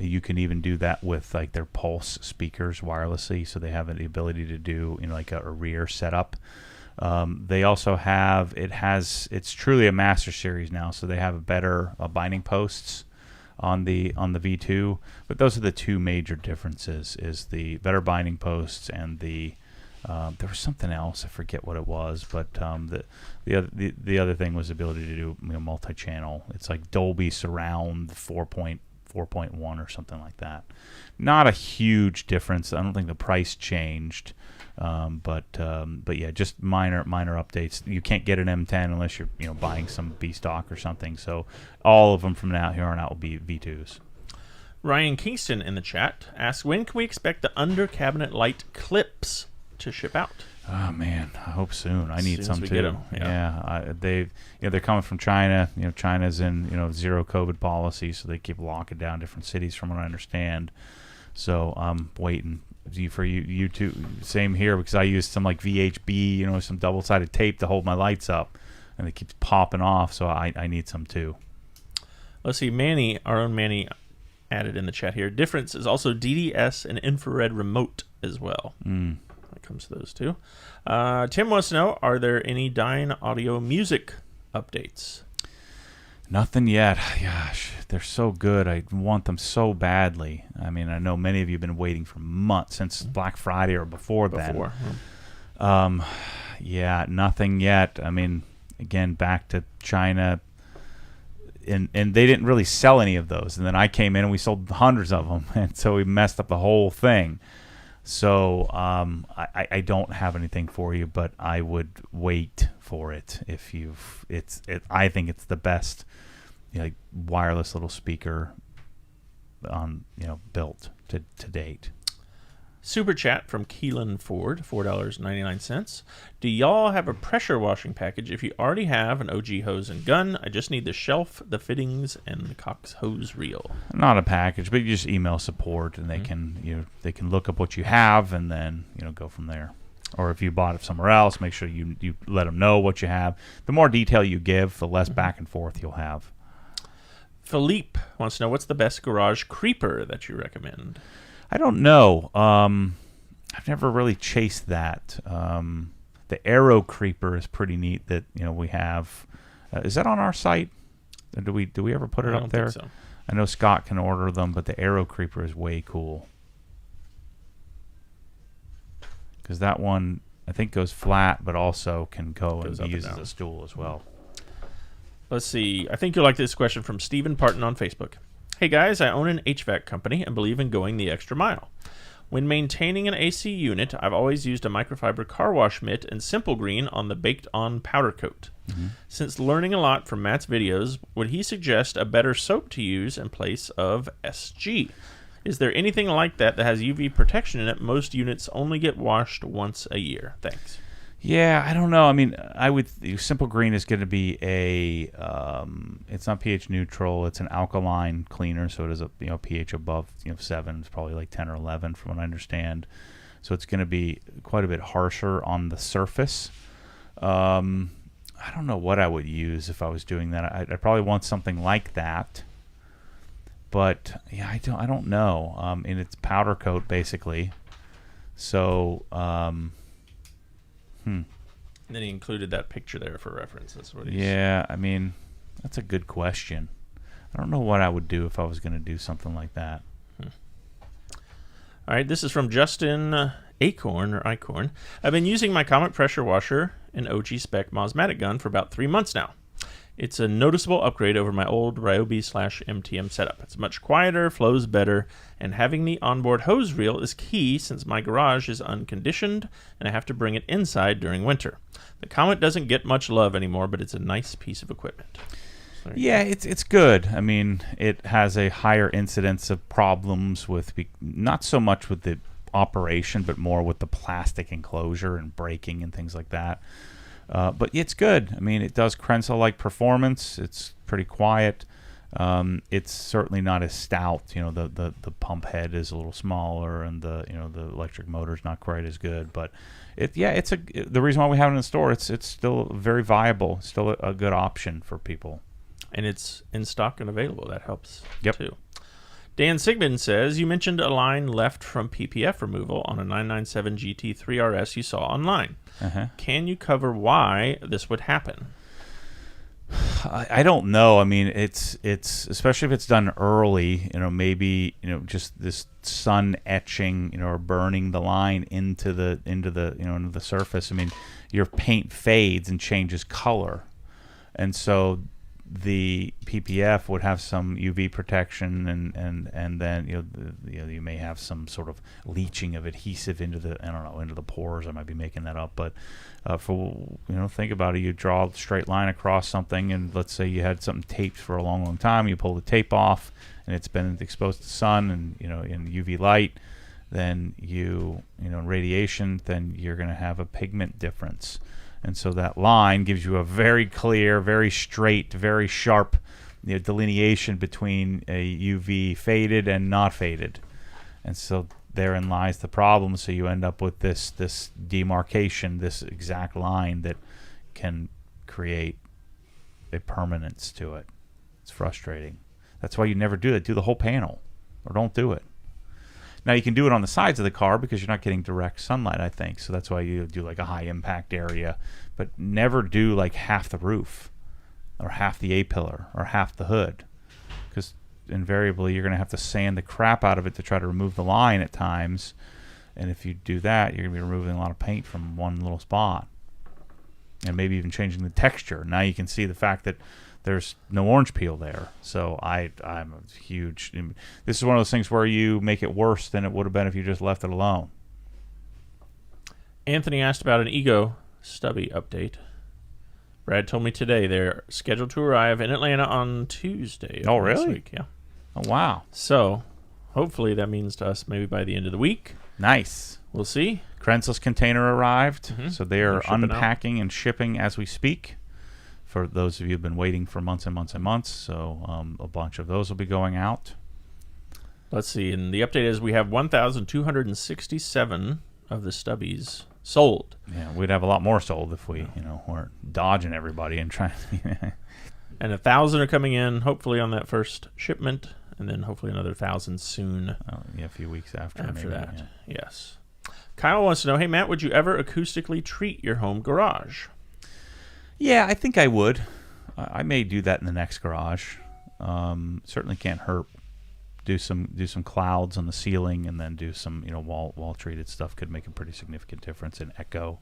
You can even do that with like their Pulse speakers wirelessly, so they have the ability to do like a rear setup. They also have it's truly a Master Series now, so they have better binding posts on the V2. But those are the two major differences: is the better binding posts and the there was something else, I forget what it was, but the other thing was the ability to do multi-channel. It's like Dolby Surround 4.1 or something like that. Not a huge difference. I don't think the price changed, but yeah, just minor updates. You can't get an M10 unless you're buying some B stock or something. So all of them from now here on out will be V2s. Ryan Kingston in the chat asks, when can we expect the under cabinet light clips to ship out? Oh man, I hope soon. I need some too. Get them. They're coming from China. China's in zero COVID policy, so they keep locking down different cities, from what I understand. So I'm waiting for you too. Same here, because I used some like VHB, some double-sided tape to hold my lights up, and it keeps popping off. So I need some too. Let's see, Manny, our own Manny, added in the chat here. Difference is also DDS and infrared remote as well. When it comes to those two. Tim wants to know, are there any Dyne Audio music updates? Nothing yet. Gosh, they're so good. I want them so badly. I mean, I know many of you have been waiting for months, since Black Friday or before then. Yeah, nothing yet. I mean, again, back to China, and they didn't really sell any of those. And then I came in and we sold hundreds of them, and so we messed up the whole thing. So I don't have anything for you, but I would wait for it. I think it's the best like wireless little speaker on built to date. Super chat from Keelan Ford, $4.99. Do y'all have a pressure washing package if you already have an OG hose and gun? I just need the shelf, the fittings, and the Cox hose reel. Not a package, but you just email support, and they can look up what you have, and then go from there. Or if you bought it somewhere else, make sure you let them know what you have. The more detail you give, the less back and forth you'll have. Philippe wants to know, what's the best garage creeper that you recommend? I don't know. I've never really chased that. The Aero Creeper is pretty neat that we have. Is that on our site? Do we ever put it up there? I don't think so. I know Scott can order them, but the Aero Creeper is way cool. Because that one, I think, goes flat, but also can go and be used as a stool as well. Let's see. I think you'll like this question from Stephen Parton on Facebook. Hey guys, I own an HVAC company and believe in going the extra mile. When maintaining an AC unit, I've always used a microfiber car wash mitt and Simple Green on the baked-on powder coat. Since learning a lot from Matt's videos, would he suggest a better soap to use in place of SG? Is there anything like that has UV protection in it? Most units only get washed once a year. Thanks. Yeah, I don't know. I mean, Simple Green is going to be it's not pH neutral. It's an alkaline cleaner, so it is a pH above 7. It's probably like 10 or 11 from what I understand. So it's going to be quite a bit harsher on the surface. I don't know what I would use if I was doing that. I'd probably want something like that. But yeah, I don't know. And it's powder coat basically. So. And then he included that picture there for reference. That's what he's... Yeah, I mean, that's a good question. I don't know what I would do if I was going to do something like that. All right, this is from Justin Acorn. I've been using my Comet pressure washer and OG spec Mosmatic gun for about 3 months now. It's a noticeable upgrade over my old Ryobi/MTM setup. It's much quieter, flows better, and having the onboard hose reel is key since my garage is unconditioned and I have to bring it inside during winter. The Comet doesn't get much love anymore, but it's a nice piece of equipment. Yeah, it's good. I mean, it has a higher incidence of problems with, not so much with the operation, but more with the plastic enclosure and braking and things like that. But it's good. I mean, it does Cresla-like performance. It's pretty quiet. It's certainly not as stout. The pump head is a little smaller, and the electric motor is not quite as good. But the reason why we have it in the store. It's still very viable. Still a good option for people. And it's in stock and available. That helps too. Dan Sigmund says, you mentioned a line left from PPF removal on a 997 GT 3RS you saw online. Can you cover why this would happen? I don't know. I mean, it's especially if it's done early, maybe, just this sun etching, or burning the line into the surface. I mean, your paint fades and changes color. And so the PPF would have some UV protection, and then you may have some sort of leaching of adhesive into the pores. I might be making that up, but think about it. You draw a straight line across something, and let's say you had something taped for a long time. You pull the tape off, and it's been exposed to sun and in UV light. Then in radiation, then you're going to have a pigment difference. And so that line gives you a very clear, very straight, very sharp delineation between a UV faded and not faded. And so therein lies the problem. So you end up with this demarcation, this exact line that can create a permanence to it. It's frustrating. That's why you never do it. Do the whole panel, or don't do it. Now, you can do it on the sides of the car because you're not getting direct sunlight, I think. So that's why you do like a high impact area. But never do like half the roof or half the A-pillar or half the hood, because invariably you're going to have to sand the crap out of it to try to remove the line at times. And if you do that, you're going to be removing a lot of paint from one little spot, and maybe even changing the texture. Now you can see the fact that there's no orange peel there. So I'm a huge... This is one of those things where you make it worse than it would have been if you just left it alone. Anthony asked about an Ego stubby update. Brad told me today they're scheduled to arrive in Atlanta on Tuesday. Oh, really? Week. Yeah. Oh, wow. So hopefully that means to us maybe by the end of the week. Nice. We'll see. Crensla's container arrived. So they are unpacking and shipping as we speak. For those of you who've been waiting for months and months and months. So a bunch of those will be going out. Let's see. And the update is we have 1,267 of the stubbies sold. Yeah, we'd have a lot more sold if we, weren't dodging everybody and trying to... And 1,000 are coming in, hopefully on that first shipment, and then hopefully another 1,000 soon. A few weeks after maybe, that. Yeah. Yes. Kyle wants to know, hey, Matt, would you ever acoustically treat your home garage? Yeah, I think I would. I may do that in the next garage. Certainly can't hurt. Do some clouds on the ceiling, and then do some wall treated stuff. Could make a pretty significant difference in echo.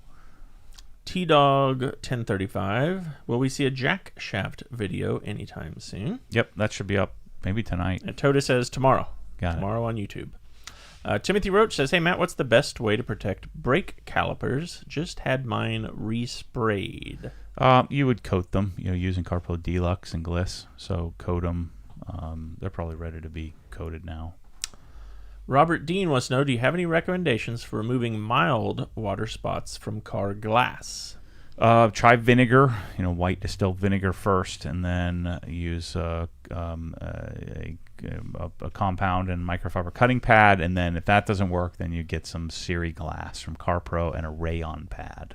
T-Dog 1035. Will we see a jack shaft video anytime soon? Yep, that should be up maybe tonight. And Toda says tomorrow. Tomorrow on YouTube. Timothy Roach says, hey, Matt, what's the best way to protect brake calipers? Just had mine resprayed. You would coat them, using CarPro Deluxe and Gliss. So coat them. They're probably ready to be coated now. Robert Dean wants to know, do you have any recommendations for removing mild water spots from car glass? Try vinegar, white distilled vinegar first, and then use a compound and microfiber cutting pad, and then if that doesn't work, then you get some Siri glass from CarPro and a rayon pad.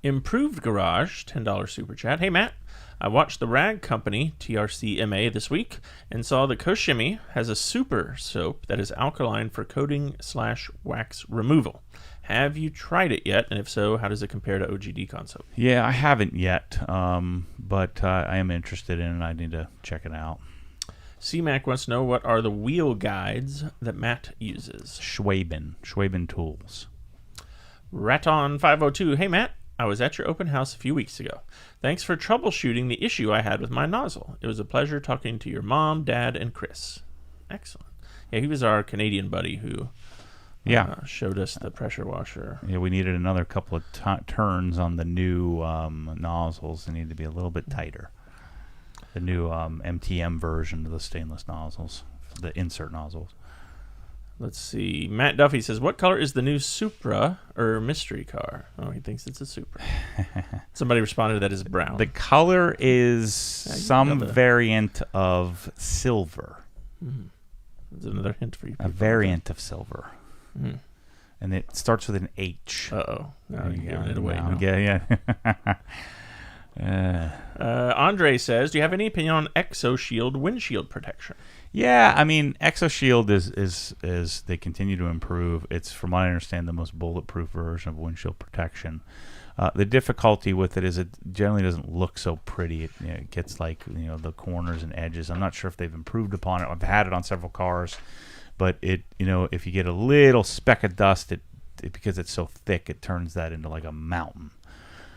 Improved Garage, $10 super chat. Hey, Matt, I watched the Rag Company TRCMA this week and saw that Koshimi has a super soap that is alkaline for coating/wax removal. Have you tried it yet? And if so, how does it compare to OG Decon soap? Yeah, I haven't yet, but I am interested in it. I need to check it out. C-Mac wants to know, what are the wheel guides that Matt uses? Schwaben tools. Raton502. Hey, Matt. I was at your open house a few weeks ago. Thanks for troubleshooting the issue I had with my nozzle. It was a pleasure talking to your mom, dad, and Chris. Excellent. Yeah, he was our Canadian buddy who showed us the pressure washer. Yeah, we needed another couple of turns on the new nozzles. They need to be a little bit tighter. The new MTM version of the stainless nozzles, the insert nozzles. Let's see. Matt Duffy says, what color is the new Supra or mystery car? Oh, he thinks it's a Supra. Somebody responded that is brown. The color is some variant of silver. Mm-hmm. That's another hint for you. A variant of silver. Mm-hmm. And it starts with an H. Uh-oh. Now you're giving it away. Yeah. Andre Andre says, do you have any opinion on ExoShield windshield protection? Yeah, I mean, ExoShield is they continue to improve. It's, from what I understand, the most bulletproof version of windshield protection. The difficulty with it is it generally doesn't look so pretty. It gets like, the corners and edges. I'm not sure if they've improved upon it. I've had it on several cars, but if you get a little speck of dust, it because it's so thick, it turns that into like a mountain.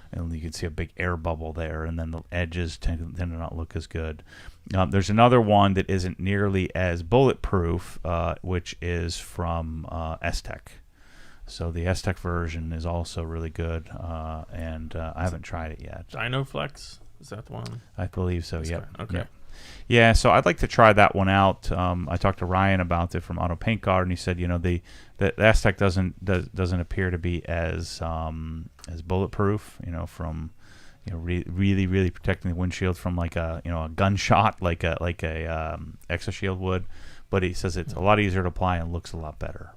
And you can see a big air bubble there, and then the edges tend to not look as good. There's another one that isn't nearly as bulletproof, which is from S-Tech. So the S-Tech version is also really good, and I haven't tried it yet. Dynoflex, is that the one? I believe so, yep. Okay. Yep. Yeah, so I'd like to try that one out. I talked to Ryan about it from Auto Paint Guard, and he said, the S-Tech doesn't appear to be as bulletproof, from really, really protecting the windshield from like a gunshot like a ExoShield would. But he says it's a lot easier to apply and looks a lot better.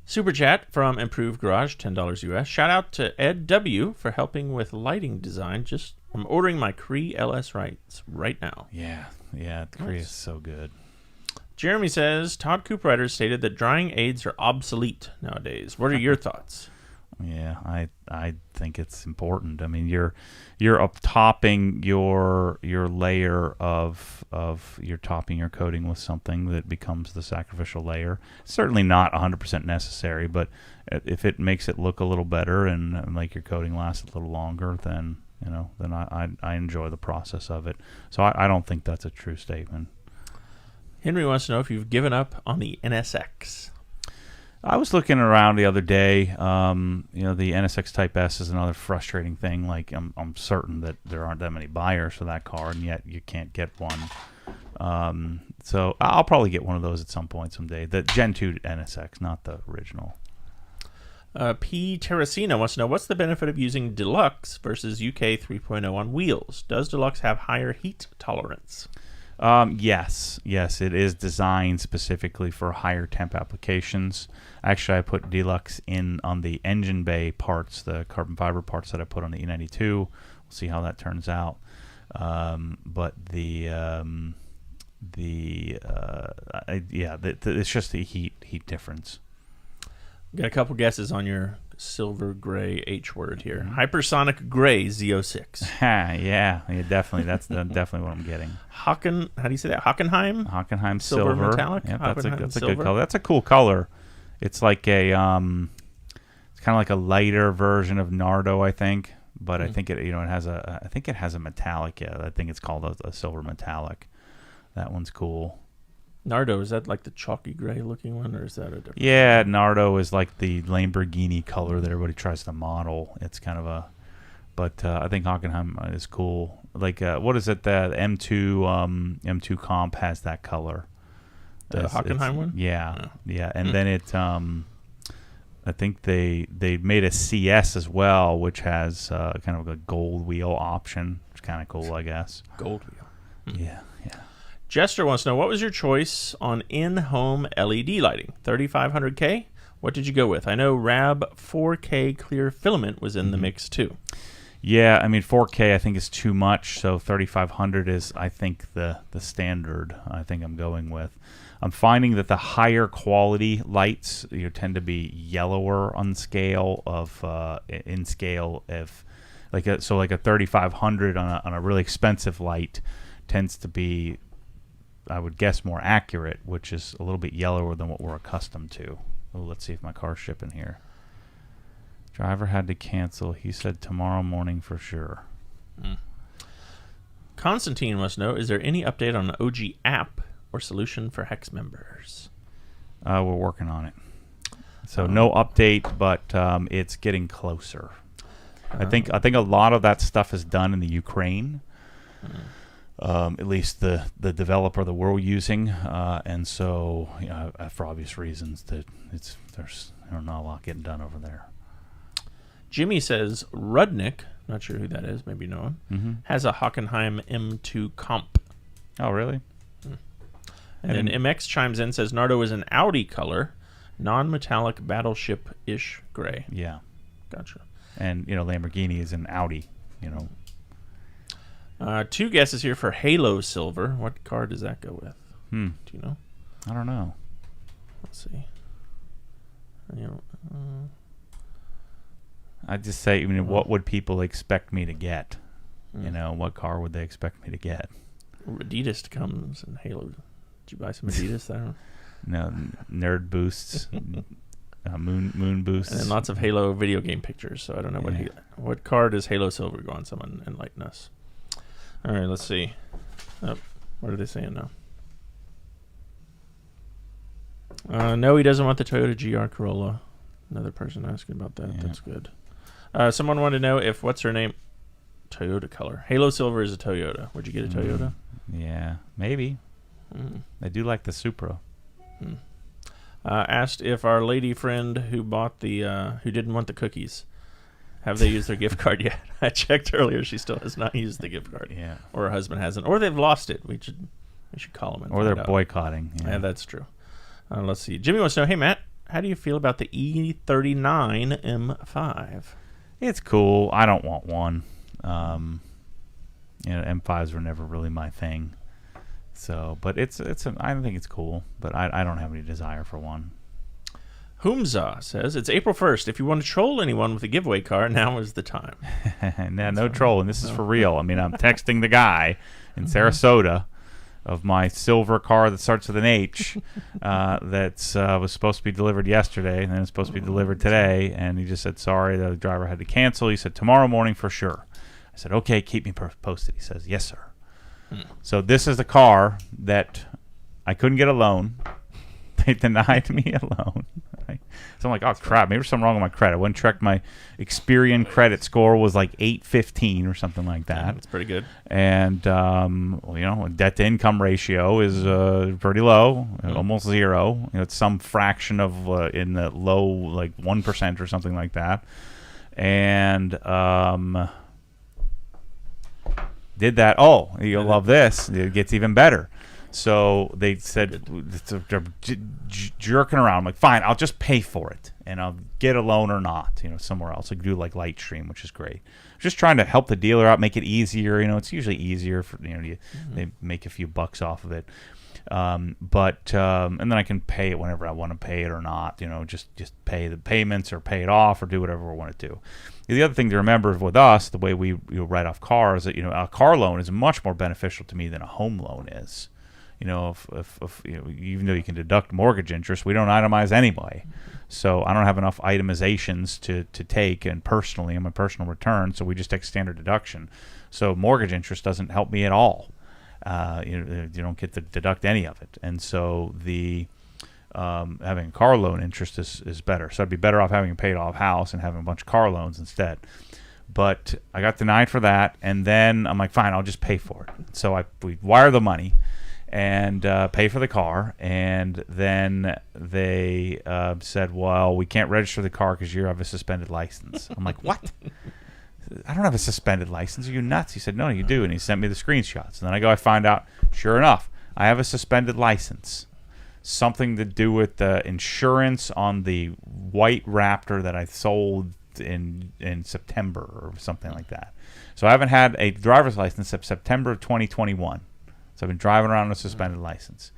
Super chat from Improved Garage, $10 US. Shout out to Ed W for helping with lighting design. I'm ordering my Cree LS lights right now. Yeah, the Cree is so good. Jeremy says, Todd Cooperrider stated that drying aids are obsolete nowadays. What are your thoughts? Yeah, I think it's important. I mean, you're up topping your layer of you're topping your coating with something that becomes the sacrificial layer. Certainly not 100% necessary, but if it makes it look a little better and make your coating last a little longer, then I enjoy the process of it. So I don't think that's a true statement. Henry wants to know if you've given up on the NSX. I was looking around the other day. The NSX Type S is another frustrating thing. Like I'm certain that there aren't that many buyers for that car, and yet you can't get one. So I'll probably get one of those at some point someday. The Gen 2 NSX, not the original. P. Terracina wants to know, what's the benefit of using Deluxe versus UK 3.0 on wheels? Does Deluxe have higher heat tolerance? Yes, it is designed specifically for higher temp applications. Actually, I put Deluxe in on the engine bay parts, the carbon fiber parts that I put on the E92. We'll see how that turns out. But it's just the heat difference. Got a couple guesses on your silver gray H word here. Hypersonic gray Z06. yeah, definitely. That's definitely what I'm getting. How do you say that? Hockenheim silver metallic. Yeah, that's a good color. That's a cool color. It's like it's kind of like a lighter version of Nardo, I think. But I think it has a metallic. Yeah, I think it's called a silver metallic. That one's cool. Nardo, is that like the chalky gray looking one, or is that a different? Yeah, Nardo is like the Lamborghini color that everybody tries to model. It's kind of but I think Hockenheim is cool. Like what is it? The M2 comp has that color. The Hockenheim one. Yeah, and then it I think they made a CS as well, which has kind of a gold wheel option. It's kind of cool, I guess. Gold wheel. Yeah. Jester wants to know, what was your choice on in-home LED lighting? 3500K? What did you go with? I know RAB 4K clear filament was in the mix too. Yeah, I mean 4K I think is too much, so 3500 is I think the standard I think I'm going with. I'm finding that the higher quality lights tend to be yellower on scale of in scale if like a 3500 on a really expensive light tends to be, I would guess, more accurate, which is a little bit yellower than what we're accustomed to. Oh, let's see if my car's shipping here. Driver had to cancel. He said tomorrow morning for sure. Constantine must know, is there any update on the OG app or solution for Hex members? We're working on it. So no update, but it's getting closer. I think a lot of that stuff is done in the Ukraine. At least the developer that we're using, and so for obvious reasons that there's not a lot getting done over there. Jimmy says Rudnick, not sure who that is, maybe you know him, has a Hockenheim M2 comp. Oh, really? And then MX chimes in, says Nardo is an Audi color, non-metallic battleship-ish gray. Yeah. Gotcha. And Lamborghini is an Audi. Two guesses here for Halo Silver. What car does that go with? Do you know? I don't know. Let's see. I'd just say, what would people expect me to get? What car would they expect me to get? Adidas comes in Halo. Did you buy some Adidas? I don't know. No, nerd boosts, moon boosts, and then lots of Halo video game pictures. So I don't know what car does Halo Silver go on? Someone enlighten us. All right, let's see. Oh, what are they saying now? No, he doesn't want the Toyota GR Corolla. Another person asking about that. Yeah. That's good. Someone wanted to know if, what's her name? Toyota color. Halo Silver is a Toyota. Would you get a Toyota? Yeah, maybe. I do like the Supra. Asked if our lady friend who bought who didn't want the cookies, have they used their gift card yet? I checked earlier. She still has not used the gift card. Yeah. Or her husband hasn't. Or they've lost it. We should call them. Or they're boycotting. Yeah, that's true. Let's see. Jimmy wants to know, hey, Matt, how do you feel about the E39 M5? It's cool. I don't want one. M5s were never really my thing. So, but I think it's cool, but I don't have any desire for one. Humza says, it's April 1st. If you want to troll anyone with a giveaway car, now is the time. No trolling. This is for real. I'm texting the guy in Sarasota of my silver car that starts with an H that was supposed to be delivered yesterday, and then it's supposed to be delivered today, and he just said, sorry, the driver had to cancel. He said, tomorrow morning for sure. I said, okay, keep me posted. He says, yes, sir. So this is the car that I couldn't get a loan. They denied me a loan. So I'm like, oh, crap, maybe there's something wrong with my credit. I went and checked my Experian credit score was like 815 or something like that. Yeah, that's pretty good. And, debt-to-income ratio is pretty low, almost zero. It's some fraction of in the low, like 1% or something like that. And did that. Oh, you'll love this. It gets even better. So they said they're jerking around. I'm like, fine, I'll just pay for it, and I'll get a loan or not, somewhere else. I could do like Lightstream, which is great. Just trying to help the dealer out, make it easier. It's usually easier for they make a few bucks off of it. And then I can pay it whenever I want to pay it or not. Just pay the payments or pay it off or do whatever I want to do. The other thing to remember with us, the way we write off cars, that a car loan is much more beneficial to me than a home loan is. If even though you can deduct mortgage interest, we don't itemize anyway. So I don't have enough itemizations to take and personally in my personal return. So we just take standard deduction. So mortgage interest doesn't help me at all. You don't get to deduct any of it. And so the having a car loan interest is better. So I'd be better off having a paid off house and having a bunch of car loans instead. But I got denied for that, and then I'm like, fine, I'll just pay for it. So we wire the money and pay for the car, and then they said, well, we can't register the car because you have a suspended license. I'm like, what? I don't have a suspended license. Are you nuts? He said, no, you do. And he sent me the screenshots. And then I find out, sure enough, I have a suspended license. Something to do with the insurance on the white Raptor that I sold in September or something like that. So I haven't had a driver's license since September of 2021. So I've been driving around with a suspended license.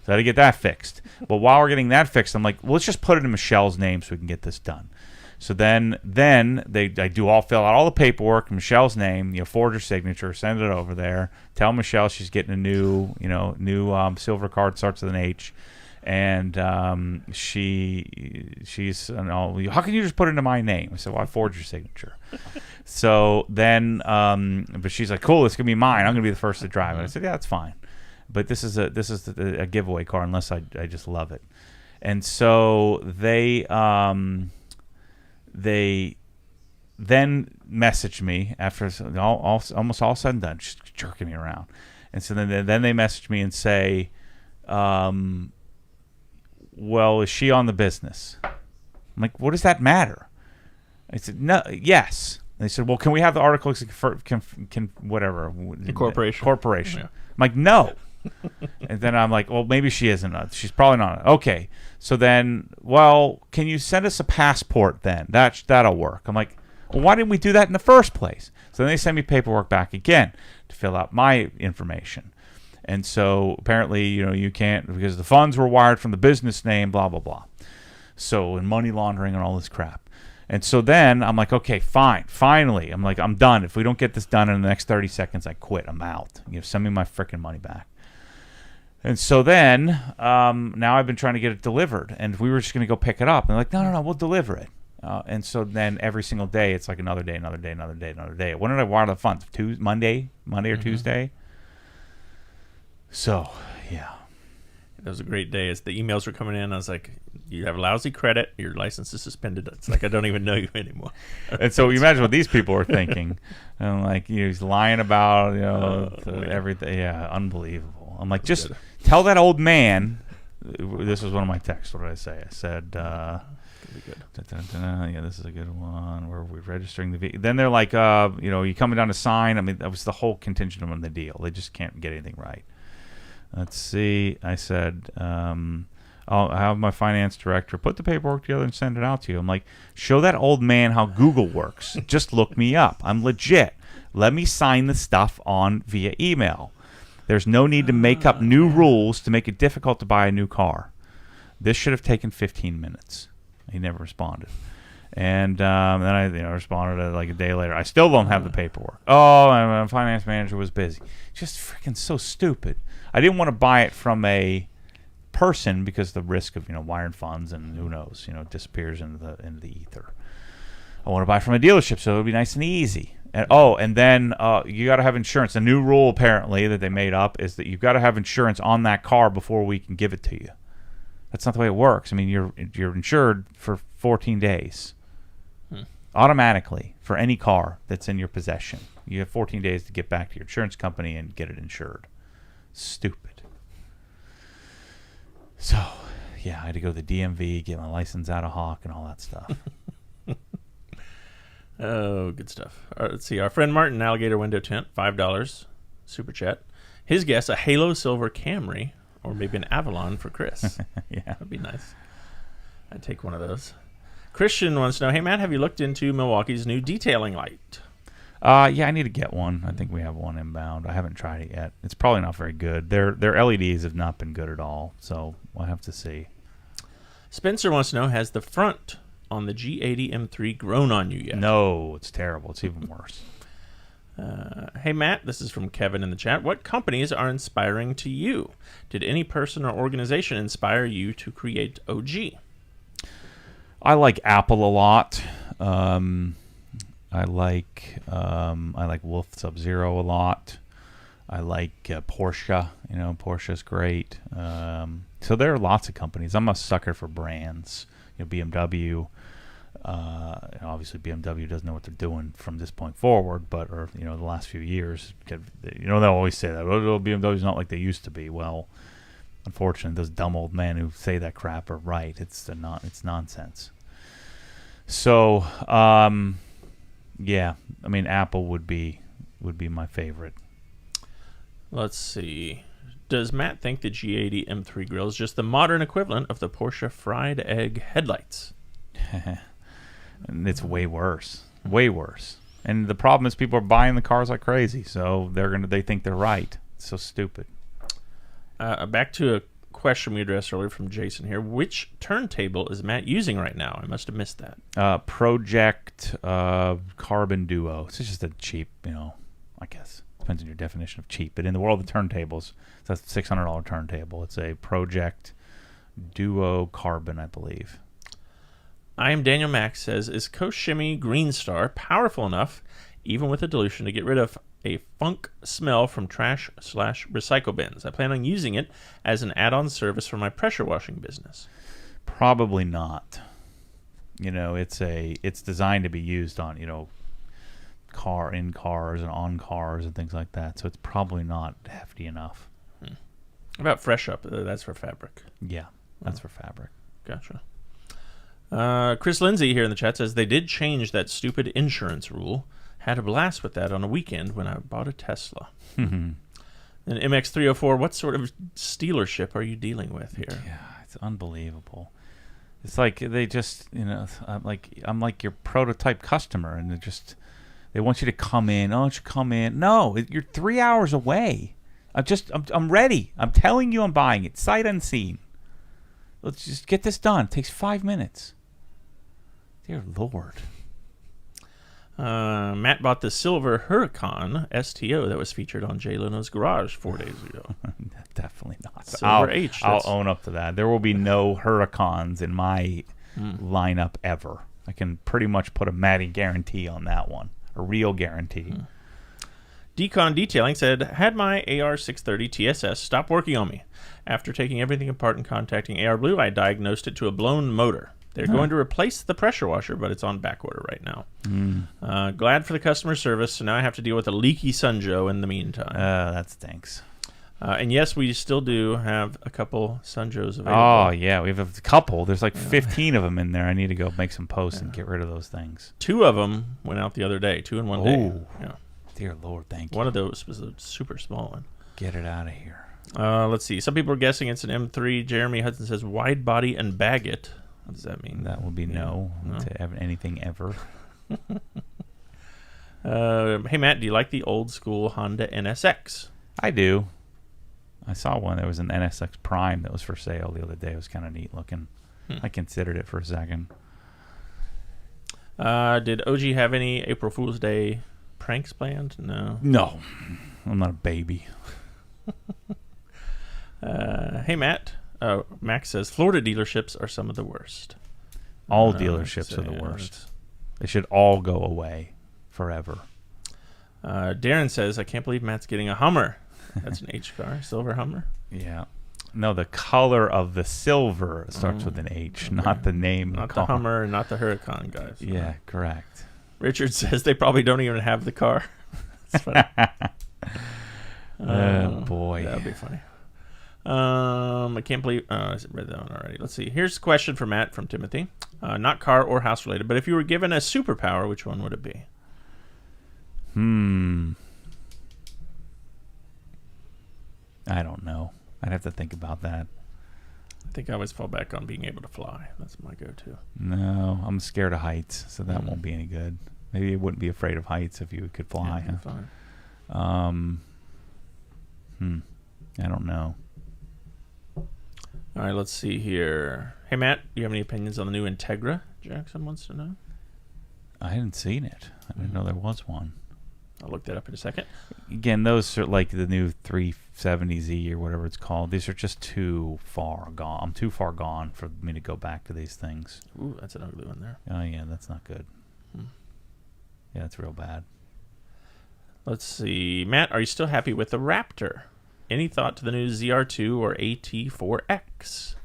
So I had to get that fixed. But while we're getting that fixed, I'm like, well, let's just put it in Michelle's name so we can get this done. So then I fill out all the paperwork in Michelle's name, forge her signature, send it over there, tell Michelle she's getting a new silver card, starts with an H, and she's how can you just put it into my name? I said, well, I forged your signature. So then, but she's like, cool, it's gonna be mine. I'm gonna be the first to drive it. I said, yeah, that's fine, but this is a giveaway car unless I just love it. And so they then messaged me after almost all said and done, just jerking me around. And so then they messaged me and say, well, is she on the business? I'm like, what does that matter? I said, no, yes. And they said, well, can we have the article can whatever. The corporation. Corporation. Yeah. I'm like, no. And then I'm like, well, maybe she isn't. She's probably not. Okay. So then, well, can you send us a passport then? That'll work. I'm like, Well, why didn't we do that in the first place? So then they send me paperwork back again to fill out my information. And so apparently, you can't, because the funds were wired from the business name, blah, blah, blah. So, and money laundering and all this crap. And so then I'm like, okay, fine. Finally, I'm like, I'm done. If we don't get this done in the next 30 seconds, I quit. I'm out. Send me my freaking money back. And so then now I've been trying to get it delivered. And we were just going to go pick it up. And they're like, no, we'll deliver it. And so then every single day, it's like another day. When did I wire the funds? Monday or Tuesday? So, yeah. That was a great day. As the emails were coming in, I was like, you have lousy credit. Your license is suspended. It's like, I don't even know you anymore. And so you imagine what these people are thinking. And like, he's lying about, everything. Yeah, unbelievable. I'm like, just tell that old man. This was one of my texts. What did I say? I said, yeah, this is a good one. Where we're registering the vehicle. Then they're like, you coming down to sign. I mean, that was the whole contingent on the deal. They just can't get anything right. Let's see. I said, I'll have my finance director put the paperwork together and send it out to you. I'm like, show that old man how Google works. Just look me up. I'm legit. Let me sign the stuff on via email. There's no need to make up new rules to make it difficult to buy a new car. This should have taken 15 minutes. He never responded. And then I responded like a day later. I still don't have the paperwork. Oh, and my finance manager was busy. Just freaking so stupid. I didn't want to buy it from a person because the risk of wiring funds and who knows, disappears into the ether. I want to buy from a dealership so it would be nice and easy. And then you got to have insurance. A new rule apparently that they made up is that you've got to have insurance on that car before we can give it to you. That's not the way it works. I mean, you're insured for 14 days automatically for any car that's in your possession. You have 14 days to get back to your insurance company and get it insured. Stupid. So, yeah, I had to go to the DMV, get my license out of Hawk and all that stuff. Oh, good stuff. All right, let's see. Our friend Martin, Alligator Window Tint, $5. Super chat. His guess, a Halo Silver Camry or maybe an Avalon for Chris. Yeah. That'd be nice. I'd take one of those. Christian wants to know, hey, Matt, have you looked into Milwaukee's new detailing light? Yeah, I need to get one. I think we have one inbound. I haven't tried it yet. It's probably not very good. Their LEDs have not been good at all, so we'll have to see. Spencer wants to know, has the front on the G80 M3 grown on you yet? No, it's terrible. It's even worse. Hey, Matt, this is from Kevin in the chat. What companies are inspiring to you? Did any person or organization inspire you to create OG? I like Apple a lot. I like Wolf Sub-Zero a lot. I like Porsche. Porsche's great. So there are lots of companies. I'm a sucker for brands. BMW. Obviously, BMW doesn't know what they're doing from this point forward, but the last few years, they'll always say that BMW's not like they used to be. Well, unfortunately, those dumb old men who say that crap are right. It's nonsense. So, yeah, I mean, Apple would be my favorite. Let's see. Does Matt think the G80 M3 grill is just the modern equivalent of the Porsche fried egg headlights? And it's way worse. Way worse. And the problem is people are buying the cars like crazy, so they think they're right. It's so stupid. Back to a question we addressed earlier from Jason here. Which turntable is Matt using right now? I must have missed that. Project Carbon Duo. It's just a cheap, I guess. Depends on your definition of cheap. But in the world of turntables, it's a $600 turntable. It's a Project Duo Carbon, I believe. I am Daniel Max says, is Koshimi Green Star powerful enough, even with a dilution, to get rid of a funk smell from trash/recycle bins? I plan on using it as an add-on service for my pressure washing business. Probably not. It's designed to be used on, in cars and on cars and things like that. So it's probably not hefty enough. How about Fresh Up? That's for fabric. Yeah, that's for fabric. Gotcha. Chris Lindsay here in the chat says they did change that stupid insurance rule. Had a blast with that on a weekend when I bought a Tesla. And MX304, what sort of stealership are you dealing with here? Yeah, it's unbelievable. It's like they just, I'm like your prototype customer, and they want you to come in. Oh, don't you come in? No, you're 3 hours away. I'm ready. I'm telling you, I'm buying it, sight unseen. Let's just get this done. It takes 5 minutes. Dear Lord. Matt bought the silver Huracan STO that was featured on Jay Leno's Garage 4 days ago. Definitely not. Silver H. I'll own up to that. There will be no Huracans in my lineup ever. I can pretty much put a Matty guarantee on that one. A real guarantee. Decon Detailing said, had my AR630 TSS stop working on me. After taking everything apart and contacting AR Blue, I diagnosed it to a blown motor. They're going to replace the pressure washer, but it's on back order right now. Glad for the customer service, so now I have to deal with a leaky Sunjo in the meantime. That stinks. And yes, we still do have a couple Sunjos available. Oh, yeah, we have a couple. There's like 15 of them in there. I need to go make some posts and get rid of those things. 2 of them went out the other day, 2 in one day. Yeah. Dear Lord, thank you. One of those was a super small one. Get it out of here. Let's see. Some people are guessing it's an M3. Jeremy Hudson says wide body and bag it. What does that mean? That would be no to anything ever. Hey, Matt, do you like the old school Honda NSX? I do. I saw one. There was an NSX Prime that was for sale the other day. It was kind of neat looking. I considered it for a second. Did OG have any April Fool's Day pranks planned? No. No. I'm not a baby. Hey, Matt. Max says Florida dealerships are some of the worst. All dealerships are the worst. They should all go away forever. Darren says, I can't believe Matt's getting a Hummer. That's an H car, silver Hummer. Yeah. No, the color of the silver starts with an H, not the name. Not the Hummer and not the Huracan, guys. Yeah, correct. Richard says they probably don't even have the car. That's funny. Oh, boy. That would be funny. I can't believe... I read that one already. Let's see. Here's a question for Matt from Timothy. Not car or house related, but if you were given a superpower, which one would it be? I don't know. I'd have to think about that. I think I always fall back on being able to fly. That's my go-to. No, I'm scared of heights, so that won't be any good. Maybe you wouldn't be afraid of heights if you could fly. Yeah, Huh? I don't know. All right, let's see here. Hey, Matt, do you have any opinions on the new Integra? Jackson wants to know. I hadn't seen it. I didn't know there was one. I'll look that up in a second. Again, those are like the new 370Z or whatever it's called. These are just too far gone. I'm too far gone for me to go back to these things. Ooh, that's an ugly one there. Oh, yeah, that's not good. Yeah, it's real bad. Let's see. Matt, are you still happy with the Raptor? Any thought to the new ZR2 or AT4X?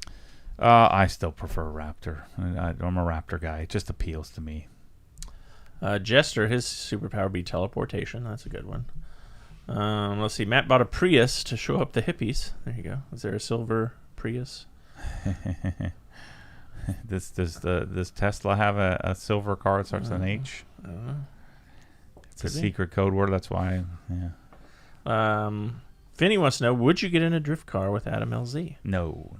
I still prefer Raptor. I'm a Raptor guy. It just appeals to me. Jester, his superpower would be teleportation. That's a good one. Let's see. Matt bought a Prius to show up the hippies. There you go. Is there a silver Prius? Does Tesla have a silver car that starts with an H? I don't know. It's a secret code word. That's why. Yeah. Finney wants to know, would you get in a drift car with Adam LZ? No.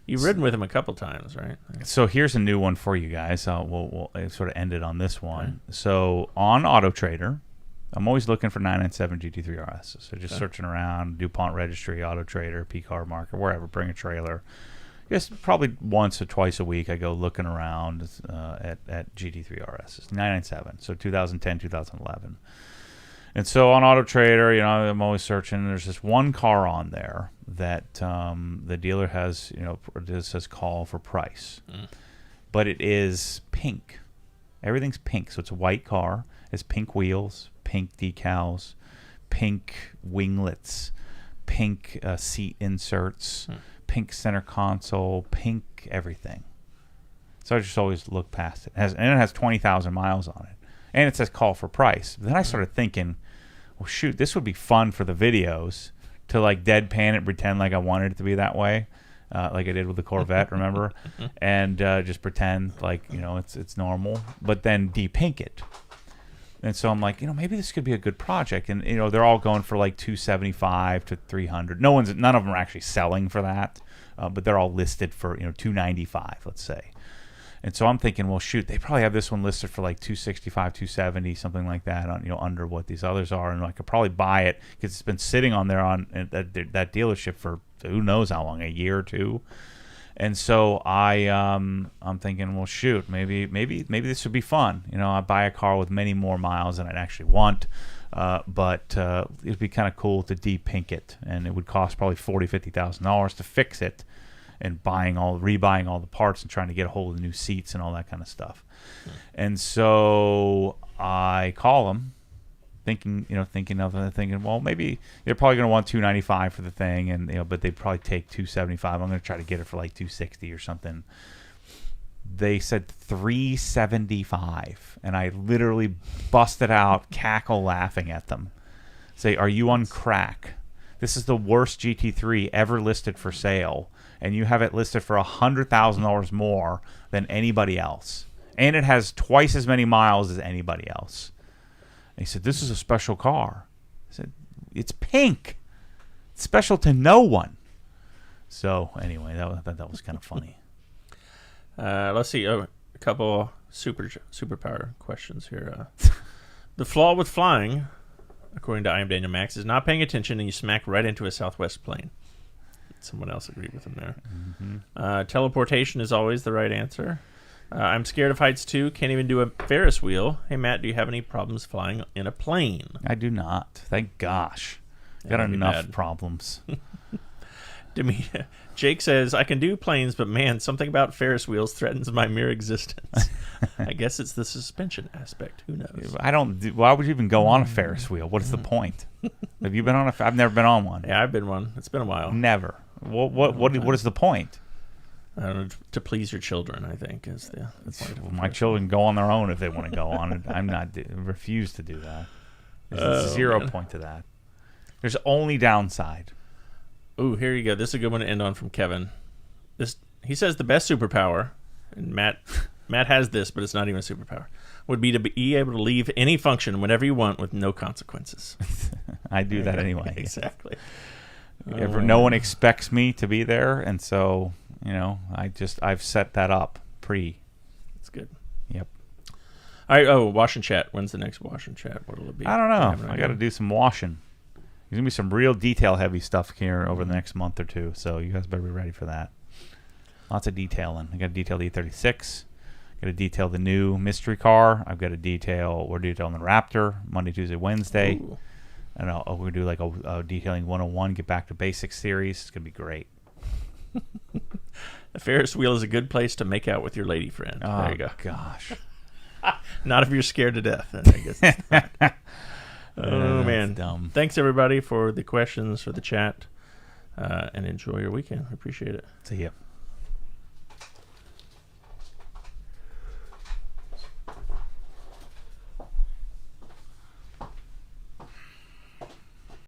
You've ridden with him a couple times, right? So here's a new one for you guys. We'll sort of end it on this one. Okay. So on Auto Trader, I'm always looking for 997 GT3 RS. So just searching around, DuPont Registry, Auto Trader, P-Car Market, wherever, bring a trailer. Just probably once or twice a week I go looking around at GT3 RS. 997, so 2010, 2011. And so on Auto Trader, I'm always searching. There's this one car on there that the dealer has, it says call for price. But it is pink. Everything's pink. So it's a white car. It's pink wheels, pink decals, pink winglets, pink seat inserts, pink center console, pink everything. So I just always look past it. And it has 20,000 miles on it. And it says call for price. Then I started thinking, well, shoot, this would be fun for the videos to like deadpan it, pretend like I wanted it to be that way, like I did with the Corvette, remember? And just pretend like, it's normal, but then de-pink it. And so I'm like, maybe this could be a good project. And they're all going for like 275 to 300. None of them are actually selling for that, but they're all listed for 295, let's say. And so I'm thinking, well, shoot, they probably have this one listed for like 265, 270, something like that, on under what these others are, and I could probably buy it because it's been sitting on there on that dealership for who knows how long, a year or two. And so I'm thinking, well, shoot, maybe this would be fun. I buy a car with many more miles than I'd actually want, but it'd be kind of cool to de-pink it, and it would cost probably $40,000-$50,000 to fix it, and rebuying all the parts and trying to get a hold of the new seats and all that kind of stuff. And so I call them, thinking, well, maybe they're probably going to want $295 for the thing, and but they'd probably take $275. I'm going to try to get it for like $260 or something. They said $375, and I literally busted out, cackle laughing at them. Say, are you on crack? This is the worst GT3 ever listed for sale, and you have it listed for $100,000 more than anybody else, and it has twice as many miles as anybody else. He said, this is a special car. I said, it's pink. It's special to no one. So anyway, that was kind of funny. Let's see. A couple superpower questions here. The flaw with flying, according to I Am Daniel Max, is not paying attention and you smack right into a Southwest plane. Someone else agreed with him there. Mm-hmm. Teleportation is always the right answer. I'm scared of heights too. Can't even do a Ferris wheel. Hey, Matt, do you have any problems flying in a plane? I do not. Thank gosh. Got enough problems. Jake says, I can do planes, but man, something about Ferris wheels threatens my mere existence. I guess it's the suspension aspect. Who knows? Why would you even go on a Ferris wheel? What is the point? Have you been on I've never been on one. Yeah, I've been one. It's been a while. Never. What is the point? I don't know, to please your children, I think, is the point. Well, my children go on their own if they want to go on it. I'm not refuse to do that. There's zero point to that. There's only downside. Ooh, here you go. This is a good one to end on from Kevin. He says the best superpower, and Matt has this, but it's not even a superpower, would be to be able to leave any function whenever you want with no consequences. I do that anyway. Exactly. No one expects me to be there, and so I've set that up That's good. Yep. All right. Oh, wash and chat. When's the next wash and chat? What'll it be? I don't know. I got to do some washing. There's going to be some real detail-heavy stuff here over the next month or two, so you guys better be ready for that. Lots of detailing. I got to detail the E36. Got to detail the new mystery car. I've got to we're detailing the Raptor Monday, Tuesday, Wednesday. Ooh. And we're going to do like a detailing 101, get back to basics series. It's going to be great. The Ferris wheel is a good place to make out with your lady friend. Oh, there you go. Gosh. Not if you're scared to death. I guess it's not. Oh, man. Dumb. Thanks, everybody, for the questions, for the chat, and enjoy your weekend. I appreciate it. See ya.